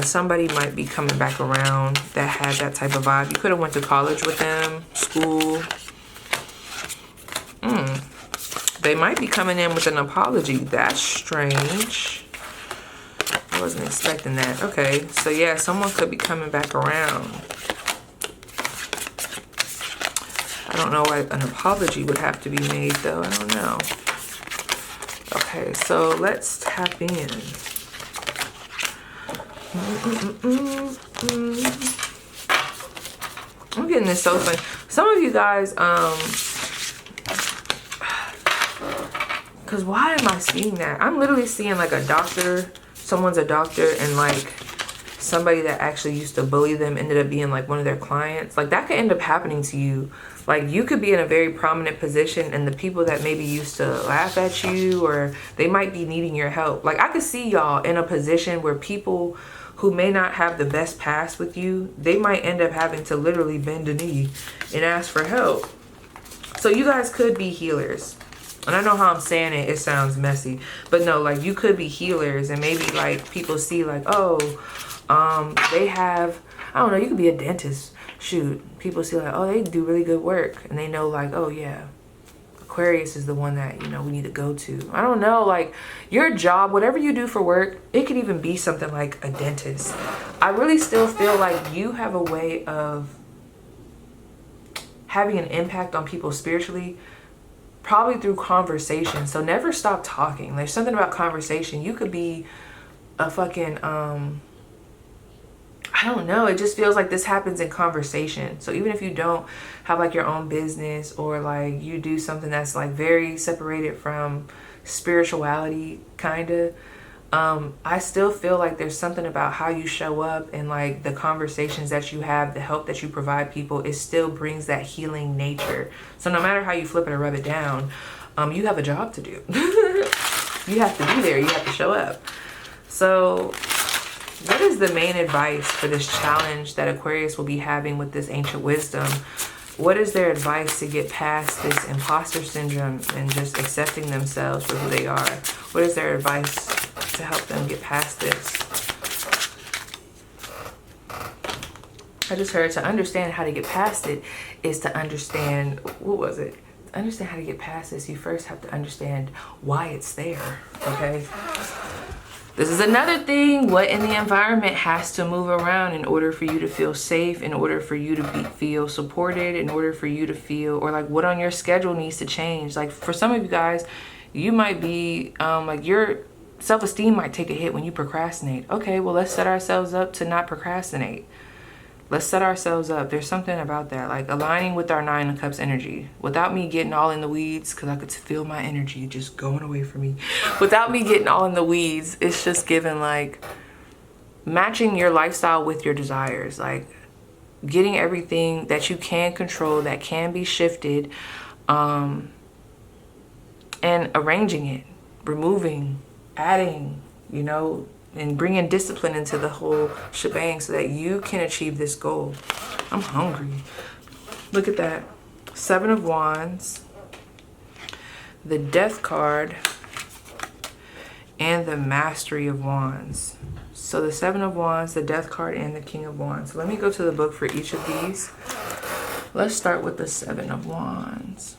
Somebody might be coming back around that had that type of vibe. You could have went to college with them, school. They might be coming in with an apology. That's strange. I wasn't expecting that. Okay, so yeah, someone could be coming back around. I don't know why an apology would have to be made though. I don't know. Okay, so let's tap in. I'm getting this so funny. Some of you guys, because why am I seeing that? I'm literally seeing like a doctor, someone's a doctor, and like somebody that actually used to bully them ended up being like one of their clients. Like that could end up happening to you. Like you could be in a very prominent position and the people that maybe used to laugh at you, or they might be needing your help. Like I could see y'all in a position where people who may not have the best past with you, they might end up having to literally bend a knee and ask for help. So you guys could be healers. And I know how I'm saying it, it sounds messy, but no, like you could be healers, and maybe like people see like, oh, they have, I don't know, you could be a dentist. Shoot, people see like, oh, they do really good work, and they know like, oh yeah, Aquarius is the one that, you know, we need to go to. I don't know, like your job, whatever you do for work, it could even be something like a dentist. I really still feel like you have a way of having an impact on people spiritually, probably through conversation. So never stop talking. There's something about conversation. You could be a fucking I don't know, it just feels like this happens in conversation. So even if you don't have like your own business, or like you do something that's like very separated from spirituality kind of, I still feel like there's something about how you show up and like the conversations that you have, the help that you provide people, it still brings that healing nature. So no matter how you flip it or rub it down, you have a job to do. You have to be there, you have to show up. So what is the main advice for this challenge that Aquarius will be having with this ancient wisdom? What is their advice to get past this imposter syndrome and just accepting themselves for who they are? What is their advice to help them get past this? I just heard to understand how to get past it is to understand, what was it? To understand how to get past this, you first have to understand why it's there, okay? This is another thing. What in the environment has to move around in order for you to feel safe, in order for you to feel supported, in order for you to feel, or like what on your schedule needs to change. Like for some of you guys, you might be like your self-esteem might take a hit when you procrastinate. Okay, well, let's set ourselves up to not procrastinate. Let's set ourselves up. There's something about that, like aligning with our 9 of Cups energy. Without me getting all in the weeds, because I could feel my energy just going away from me. Without me getting all in the weeds, it's just given like matching your lifestyle with your desires. Like getting everything that you can control, that can be shifted, and arranging it, removing, adding, you know, and bringing discipline into the whole shebang so that you can achieve this goal. I'm hungry. Look at that. 7 of Wands, the Death card, and the Mastery of Wands. So the 7 of Wands, the Death card, and the King of Wands. So let me go to the book for each of these. Let's start with the 7 of Wands.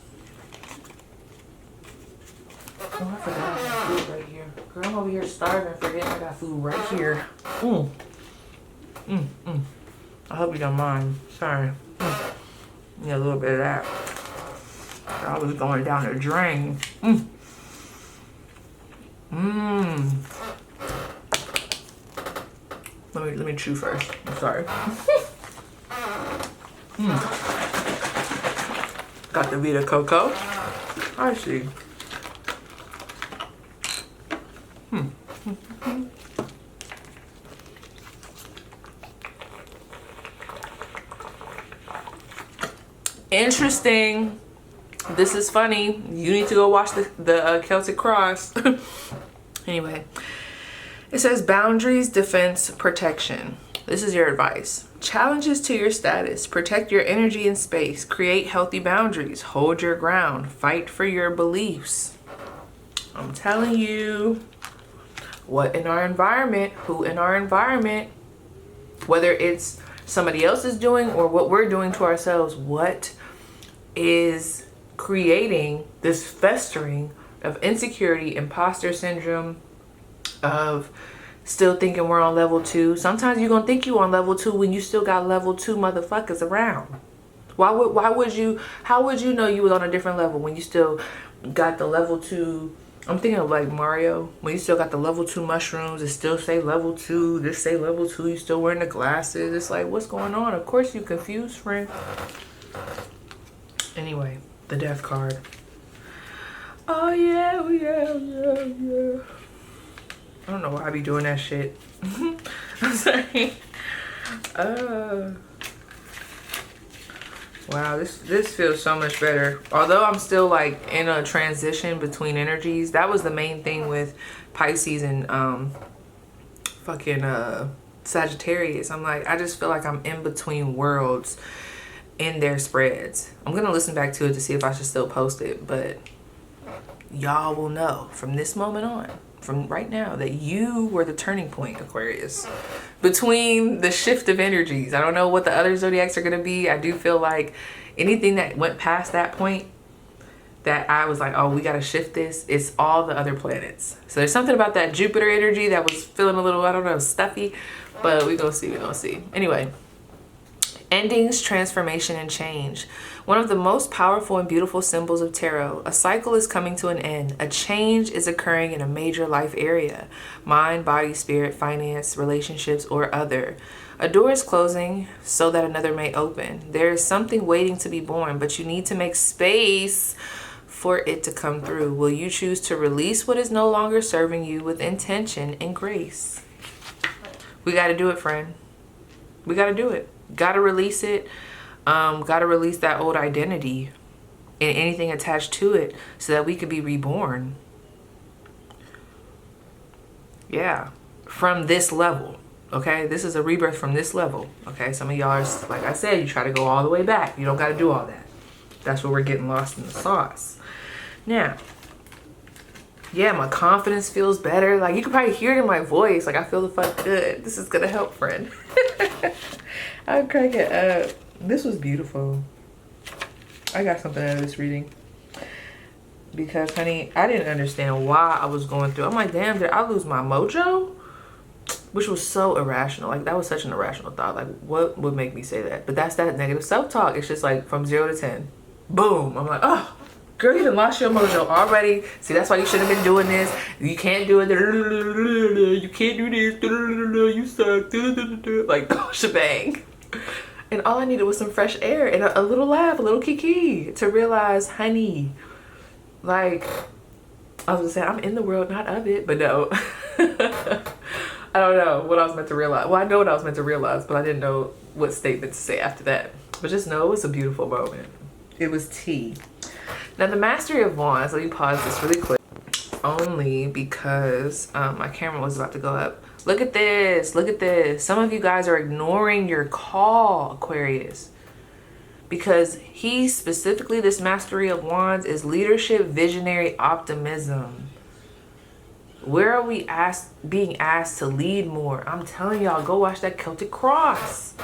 Oh, I forgot I got food right here. Girl, I'm over here starving, forgetting I got food right here. I hope you don't mind. Sorry. Need a little bit of that. I was going down the drain. Let me chew first. I'm sorry. Got the Vita Coco. I see. Interesting. This is funny. You need to go watch the Celtic Cross. Anyway, it says boundaries, defense, protection. This is your advice. Challenges to your status. Protect your energy and space. Create healthy boundaries. Hold your ground. Fight for your beliefs. I'm telling you, what in our environment, who in our environment, whether it's somebody else is doing or what we're doing to ourselves, what is creating this festering of insecurity, imposter syndrome, of still thinking we're on level 2. Sometimes you're gonna think you on level 2 when you still got level 2 motherfuckers around. How would you know you was on a different level when you still got the level 2? I'm thinking of like Mario, when you still got the level 2 mushrooms, it still say level 2, this say level 2, you still wearing the glasses. It's like, what's going on? Of course you confused, friend. Anyway, the Death card. Oh yeah. I don't know why I be doing that shit. I'm sorry. Wow, this feels so much better. Although I'm still like in a transition between energies. That was the main thing with Pisces and Sagittarius. I'm like, I just feel like I'm in between worlds in their spreads. I'm gonna listen back to it to see if I should still post it, but y'all will know from this moment on, from right now, that you were the turning point, Aquarius, between the shift of energies. I don't know what the other zodiacs are going to be. I do feel like anything that went past that point that I was like, oh, we got to shift this, it's all the other planets. So there's something about that Jupiter energy that was feeling a little, I don't know, stuffy, but we're going to see. Anyway, endings, transformation, and change. One of the most powerful and beautiful symbols of tarot. A cycle is coming to an end. A change is occurring in a major life area. Mind, body, spirit, finance, relationships, or other. A door is closing so that another may open. There is something waiting to be born, but you need to make space for it to come through. Will you choose to release what is no longer serving you with intention and grace? We got to do it, friend. We got to do it. Got to release it. Got to release that old identity and anything attached to it so that we could be reborn. Yeah. From this level. Okay. This is a rebirth from this level. Okay. Some of y'all are, like I said, you try to go all the way back. You don't got to do all that. That's where we're getting lost in the sauce. Now, yeah, my confidence feels better. Like, you can probably hear it in my voice. Like, I feel the fuck good. This is going to help, friend. I'm cracking up. This was beautiful. I got something out of this reading. Because, honey, I didn't understand why I was going through. I'm like, damn, did I lose my mojo? Which was so irrational. Like, that was such an irrational thought. Like, what would make me say that? But that's that negative self-talk. It's just like from 0 to 10. Boom. I'm like, oh, girl, you done lost your mojo already. See, that's why you shouldn't have been doing this. You can't do it. You can't do this. You suck. Like, the shebang. And all I needed was some fresh air and a little laugh, a little kiki to realize, honey, like, I was gonna say, I'm in the world, not of it, but no. I don't know what I was meant to realize. Well, I know what I was meant to realize, but I didn't know what statement to say after that. But just know it was a beautiful moment. It was tea. Now, the Mastery of Wands, let me pause this really quick. Only because my camera was about to go up. Look at this. Look at this. Some of you guys are ignoring your call, Aquarius. Because he specifically, this Mastery of Wands is leadership, visionary, optimism. Where are we being asked to lead more? I'm telling y'all, go watch that Celtic Cross.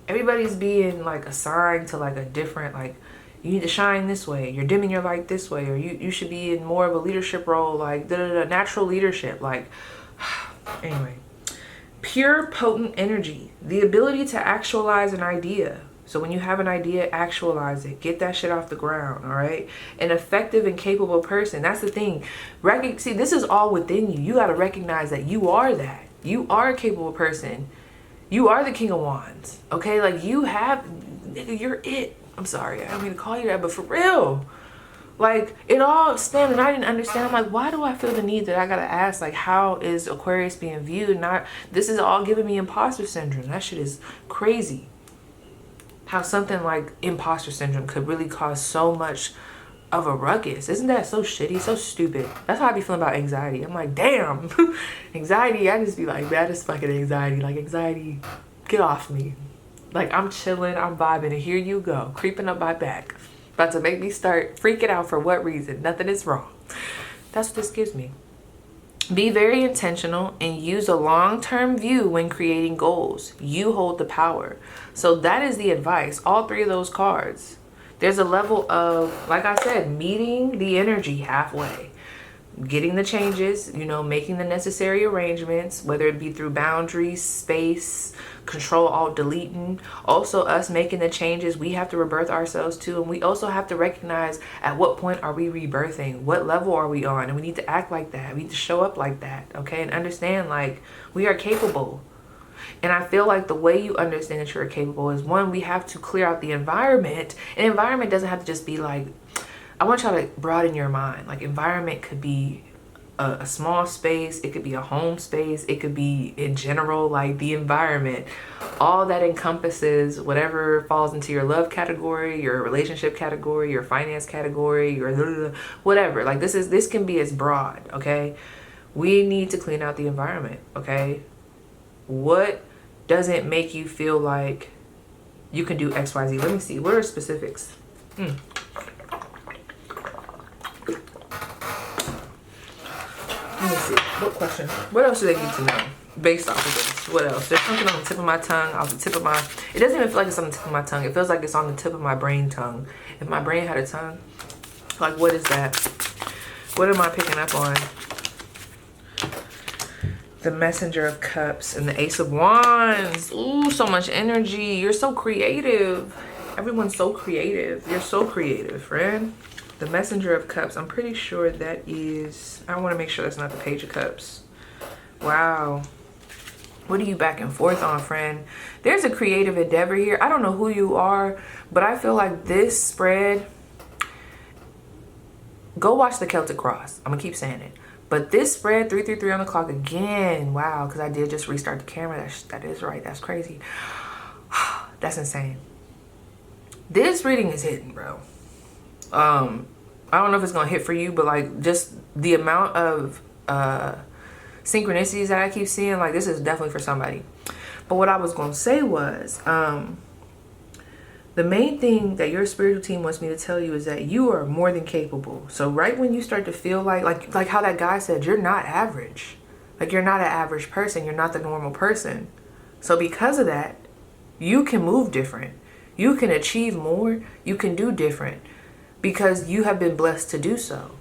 Everybody's being like assigned to like a different, like, you need to shine this way, you're dimming your light this way, or you should be in more of a leadership role, like natural leadership, like anyway. Pure potent energy, the ability to actualize an idea. So when you have an idea, actualize it. Get that shit off the ground, all right? An effective and capable person. That's the thing. See, this is all within you. You got to recognize that you are that. You are a capable person. You are the King of Wands, okay? Like, you have, nigga, you're it. I'm sorry, I don't mean to call you that, but for real. Like, it all stemmed, and I didn't understand. I'm like, why do I feel the need that I got to ask, like, how is Aquarius being viewed? This is all giving me imposter syndrome. That shit is crazy. How something like imposter syndrome could really cause so much of a ruckus. Isn't that so shitty, so stupid? That's how I be feeling about anxiety. I'm like, damn. Anxiety, I just be like, that is fucking anxiety. Like, anxiety, get off me. Like, I'm chilling, I'm vibing, and here you go, creeping up my back. About to make me start freaking out for what reason? Nothing is wrong. That's what this gives me. Be very intentional and use a long-term view when creating goals. You hold the power. So that is the advice. All three of those cards. There's a level of, like I said, meeting the energy halfway. Getting the changes, you know, making the necessary arrangements, whether it be through boundaries, space, control, alt, deleting. Also us making the changes, we have to rebirth ourselves too. And we also have to recognize at what point are we rebirthing? What level are we on? And we need to act like that. We need to show up like that, okay? And understand, like, we are capable. And I feel like the way you understand that you're capable is, one, we have to clear out the environment. And environment doesn't have to just be like, I want y'all to broaden your mind. Like, environment could be a small space. It could be a home space. It could be in general, like the environment. All that encompasses whatever falls into your love category, your relationship category, your finance category, your whatever. Like, this can be as broad, okay? We need to clean out the environment, okay? What doesn't make you feel like you can do XYZ? Let me see. What are specifics? Let me see. What question? What else do they need to know based off of this? What else? There's something on the tip of my tongue, off the tip of my... It doesn't even feel like it's on the tip of my tongue. It feels like it's on the tip of my brain tongue. If my brain had a tongue, like, what is that? What am I picking up on? The Messenger of Cups and the Ace of Wands. Ooh, so much energy. You're so creative. Everyone's so creative. You're so creative, friend. The Messenger of Cups, I'm pretty sure that is, I want to make sure that's not the Page of Cups. Wow. What are you back and forth on, friend? There's a creative endeavor here. I don't know who you are, but I feel like this spread, go watch the Celtic Cross. I'm going to keep saying it. But this spread, 333 on the clock again. Wow, because I did just restart the camera. That is right. That's crazy. That's insane. This reading is hitting, bro. I don't know if it's gonna hit for you, but like, just the amount of synchronicities that I keep seeing, like, this is definitely for somebody. But what I was gonna say was, the main thing that your spiritual team wants me to tell you is that you are more than capable. So right when you start to feel like how that guy said, you're not average. Like, you're not an average person. You're not the normal person. So because of that, you can move different. You can achieve more. You can do different. Because you have been blessed to do so.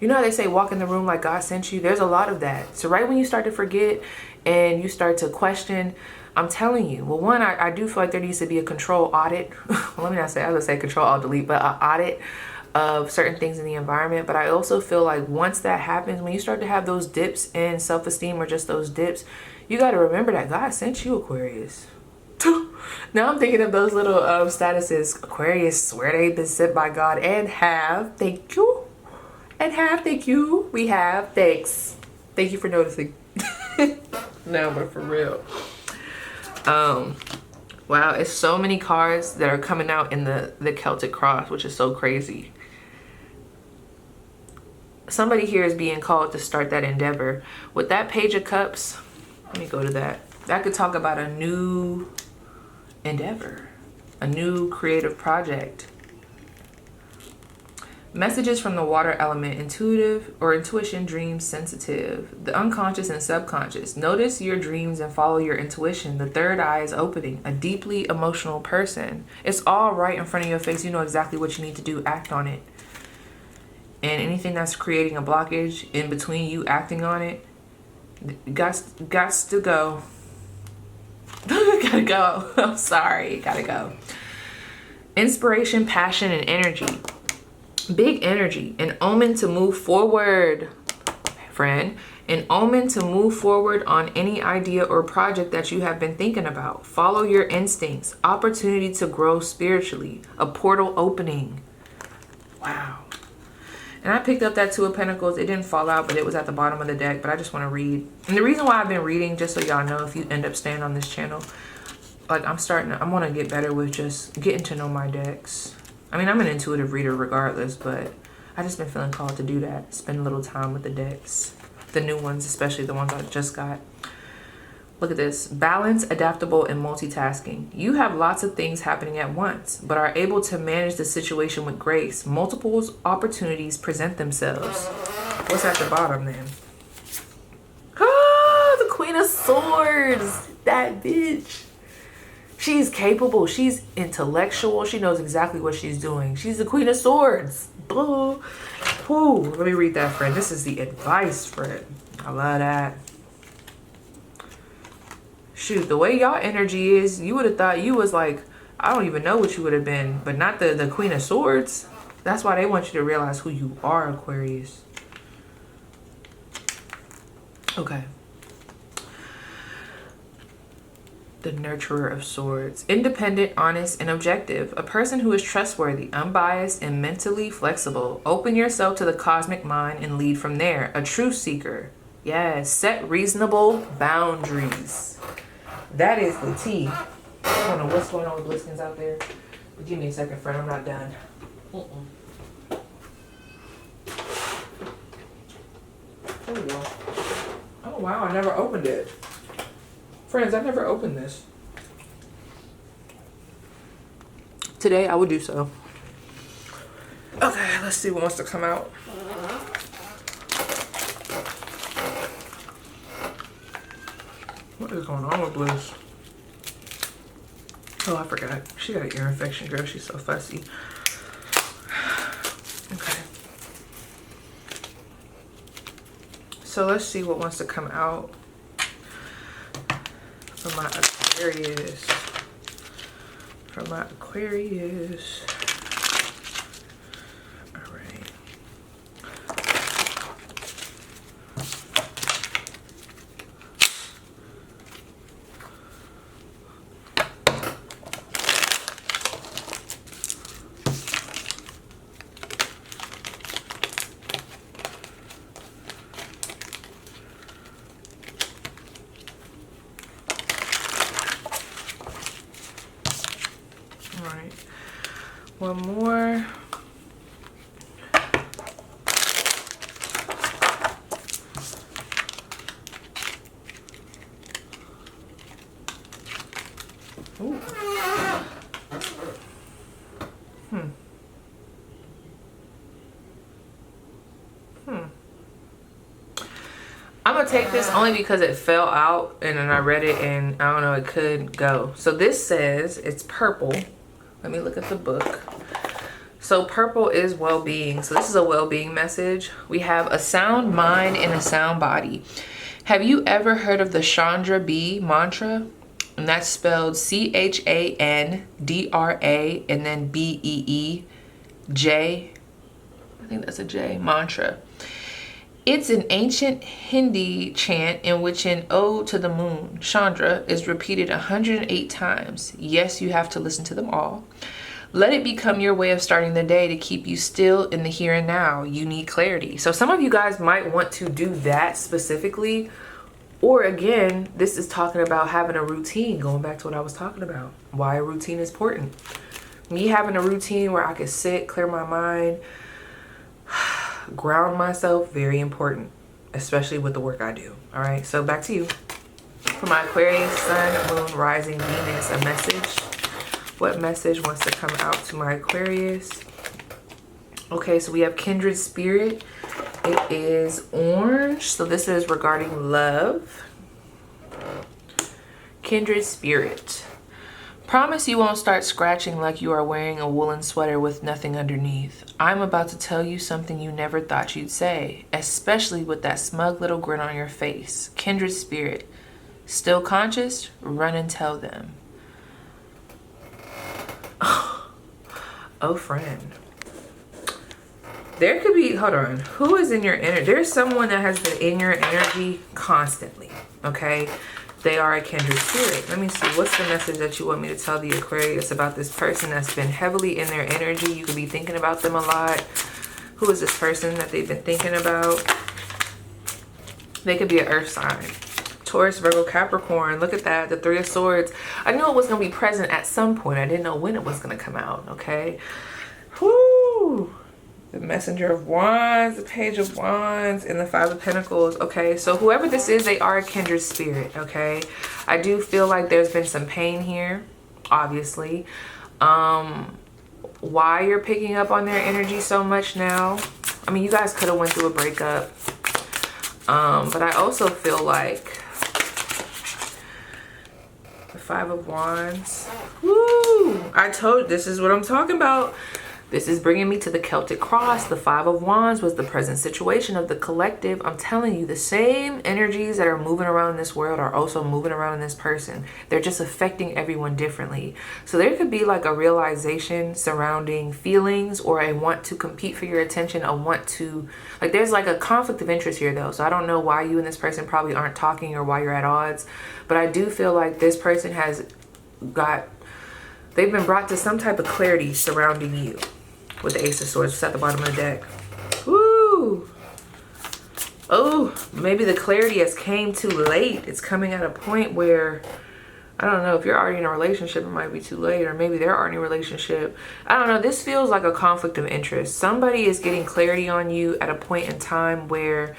You know how they say walk in the room like God sent you? There's a lot of that. So right when you start to forget and you start to question, I'm telling you, well, one, I do feel like there needs to be a control audit. Well, let me not say, I would say control, alt, delete, but an audit of certain things in the environment. But I also feel like once that happens, when you start to have those dips in self-esteem or just those dips, you got to remember that God sent you, Aquarius. Now I'm thinking of those little statuses, Aquarius, swear they've been sent by God and have, thank you, and have, thank you, we have, thanks, thank you for noticing. No, but for real, wow, it's so many cards that are coming out in the Celtic Cross, which is so crazy. somebody here is being called to start that endeavor. With that Page of Cups, let me go to that. That could talk about a new endeavor, a new creative project. Messages from the water element: intuitive or intuition, dreams, sensitive, the unconscious and subconscious. Notice your dreams and follow your intuition. The third eye is opening. A deeply emotional person. It's all right in front of your face. You know exactly what you need to do. Act on it. And anything that's creating a blockage in between you acting on it, got to go. Gotta go. I'm sorry. Gotta go. Inspiration, passion, and energy. Big energy. An omen to move forward, friend. An omen to move forward on any idea or project that you have been thinking about. Follow your instincts. Opportunity to grow spiritually. A portal opening. Wow. And I picked up that Two of Pentacles. It didn't fall out, but it was at the bottom of the deck. But I just want to read. And the reason why I've been reading, just so y'all know, if you end up staying on this channel, like I want to get better with just getting to know my decks. I mean, I'm an intuitive reader regardless, but I just been feeling called to do that. Spend a little time with the decks. The new ones, especially the ones I just got. Look at this. Balance, adaptable, and multitasking. You have lots of things happening at once, but are able to manage the situation with grace. Multiple opportunities present themselves. What's at the bottom then? Ah, the Queen of Swords. That bitch. She's capable. She's intellectual. She knows exactly what she's doing. She's the Queen of Swords. Ooh. Ooh. Let me read that, friend. This is the advice, friend. I love that. Shoot, the way y'all energy is, you would have thought you was like, I don't even know what you would have been, but not the Queen of Swords. That's why they want you to realize who you are, Aquarius. Okay. The Nurturer of Swords. Independent, honest, and objective. A person who is trustworthy, unbiased, and mentally flexible. Open yourself to the cosmic mind and lead from there. A truth seeker. Yes. Set reasonable boundaries. That is the tea. I don't know what's going on with Bliskins out there. But give me a second, friend. I'm not done. There we go. Oh, wow. I never opened it. Friends, I never opened this. Today, I will do so. Okay, let's see what wants to come out. What is going on with Bliss? Oh, I forgot. She got an ear infection, girl. She's so fussy. Okay. So let's see what wants to come out for my Aquarius. For my Aquarius. All right. One more. Ooh. I'm gonna take this only because it fell out and then I read it and I don't know, it could go. So this says it's purple. Let me look at the book. So purple is well-being. So this is a well-being message. We have a sound mind and a sound body. Have you ever heard of the Chandra B mantra? And that's spelled CHANDRA and then BEEJ. I think that's a J, mantra. It's an ancient Hindi chant in which an ode to the moon, Chandra, is repeated 108 times. Yes, you have to listen to them all. Let it become your way of starting the day to keep you still in the here and now. You need clarity. So some of you guys might want to do that specifically. Or again, this is talking about having a routine, going back to what I was talking about. Why a routine is important. Me having a routine where I can sit, clear my mind, ground myself, very important, especially with the work I do. All right, so back to you. For my Aquarius, Sun, Moon, Rising, Venus, a message. What message wants to come out to my Aquarius? Okay, so we have kindred spirit. It is orange, so this is regarding love. Kindred spirit. Promise you won't start scratching like you are wearing a woolen sweater with nothing underneath. I'm about to tell you something you never thought you'd say, especially with that smug little grin on your face. Kindred spirit. Still conscious? Run and tell them. Oh, friend. There could be, hold on. Who is in your energy? There's someone that has been in your energy constantly, okay? They are a kindred spirit. Let me see. What's the message that you want me to tell the Aquarius about this person that's been heavily in their energy? You could be thinking about them a lot. Who is this person that they've been thinking about? They could be an earth sign. Taurus, Virgo, Capricorn. Look at that. The Three of Swords. I knew it was going to be present at some point. I didn't know when it was going to come out. Okay. Whoo. The Messenger of Wands, the Page of Wands, and the Five of Pentacles. Okay, so whoever this is, they are a kindred spirit, okay? I do feel like there's been some pain here, obviously. Why you're picking up on their energy so much now? I mean, you guys could have went through a breakup. But I also feel like the Five of Wands. Woo! I told, this is what I'm talking about. This is bringing me to the Celtic cross. The Five of Wands was the present situation of the collective. I'm telling you, the same energies that are moving around in this world are also moving around in this person. They're just affecting everyone differently. So there could be like a realization surrounding feelings, or a want to compete for your attention, a want to, like there's like a conflict of interest here though. So I don't know why you and this person probably aren't talking or why you're at odds. But I do feel like this person has got, they've been brought to some type of clarity surrounding you. With the Ace of Swords, it's at the bottom of the deck. Woo! Oh, maybe the clarity has came too late. It's coming at a point where, I don't know, if you're already in a relationship, it might be too late. Or maybe they're already in a relationship. I don't know. This feels like a conflict of interest. Somebody is getting clarity on you at a point in time where,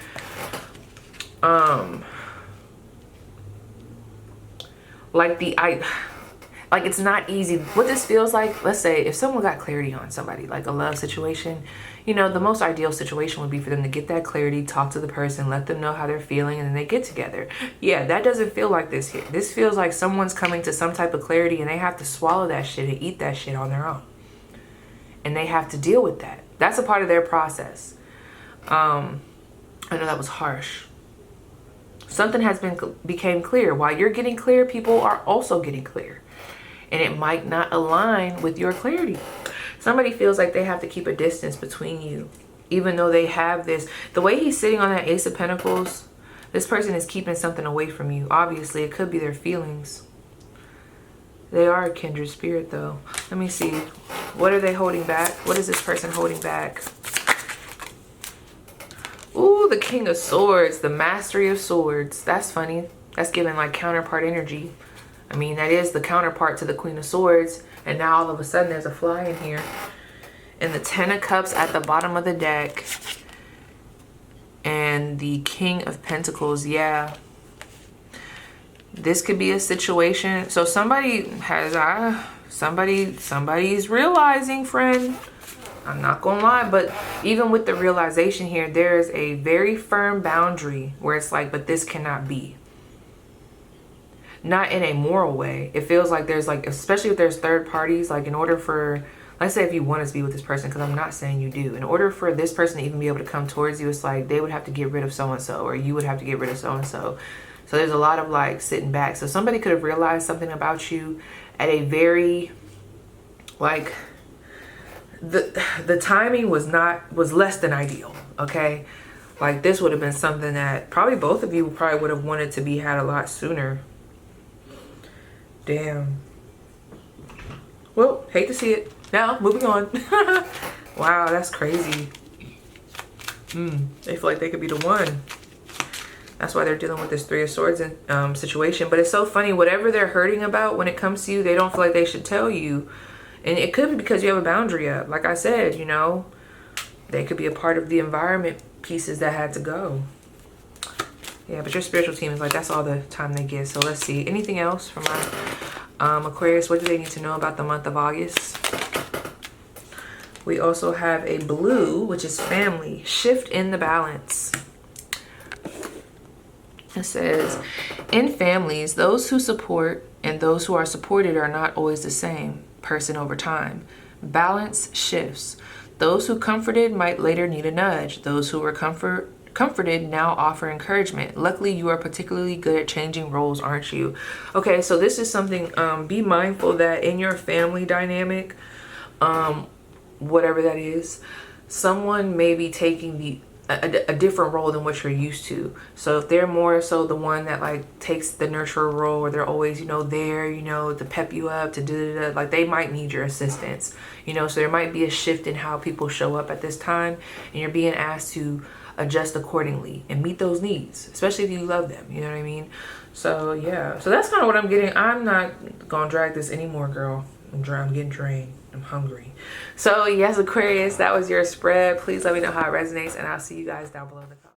like it's not easy. What this feels like, let's say if someone got clarity on somebody, like a love situation, you know, the most ideal situation would be for them to get that clarity, talk to the person, let them know how they're feeling, and then they get together. Yeah, that doesn't feel like this here. This feels like someone's coming to some type of clarity and they have to swallow that shit and eat that shit on their own. And they have to deal with that. That's a part of their process. I know that was harsh. Something has became clear. While you're getting clear, people are also getting clear. And it might not align with your clarity. Somebody feels like they have to keep a distance between you, even though they have this. The way he's sitting on that Ace of Pentacles, this person is keeping something away from you. Obviously, it could be their feelings. They are a kindred spirit, though. Let me see. What are they holding back? What is this person holding back? Ooh, the King of Swords, the Mastery of Swords. That's funny. That's giving like counterpart energy. I mean, that is the counterpart to the Queen of Swords. And now all of a sudden there's a fly in here. And the Ten of Cups at the bottom of the deck. And the King of Pentacles. Yeah. This could be a situation. So somebody has, somebody's realizing, friend. I'm not gonna lie. But even with the realization here, there is a very firm boundary where it's like, but this cannot be. Not in a moral way. It feels like there's like, especially if there's third parties, like in order for, let's say if you want to be with this person, because I'm not saying you do, in order for this person to even be able to come towards you, it's like they would have to get rid of so-and-so, or you would have to get rid of so-and-so. So there's a lot of like sitting back. So somebody could have realized something about you at a very, like, the timing was less than ideal, okay? Like this would have been something that probably both of you probably would have wanted to be had a lot sooner. Damn. Well, hate to see it. Now, moving on. Wow, that's crazy. They feel like they could be the one. That's why they're dealing with this Three of Swords situation. But it's so funny. Whatever they're hurting about when it comes to you, they don't feel like they should tell you. And it could be because you have a boundary up. Like I said, you know, they could be a part of the environment pieces that had to go. Yeah, but your spiritual team is like, that's all the time they get. So let's see. Anything else from my Aquarius? What do they need to know about the month of August? We also have a blue, which is family. Shift in the balance. It says, in families, those who support and those who are supported are not always the same person over time. Balance shifts. Those who comforted might later need a nudge. Those who were comforted now offer encouragement. Luckily, you are particularly good at changing roles, aren't you? Okay, so this is something, be mindful that in your family dynamic, whatever that is, someone may be taking a different role than what you're used to. So if they're more so the one that like takes the nurturer role, or they're always, you know, there, you know, to pep you up, to do like, they might need your assistance, you know. So there might be a shift in how people show up at this time, and you're being asked to adjust accordingly and meet those needs, especially if you love them, you know what I mean? So yeah, so that's kind of what I'm getting. I'm not gonna drag this anymore, girl. I'm getting drained. I'm hungry. So yes, Aquarius, that was your spread. Please let me know how it resonates, and I'll see you guys down below in the comments.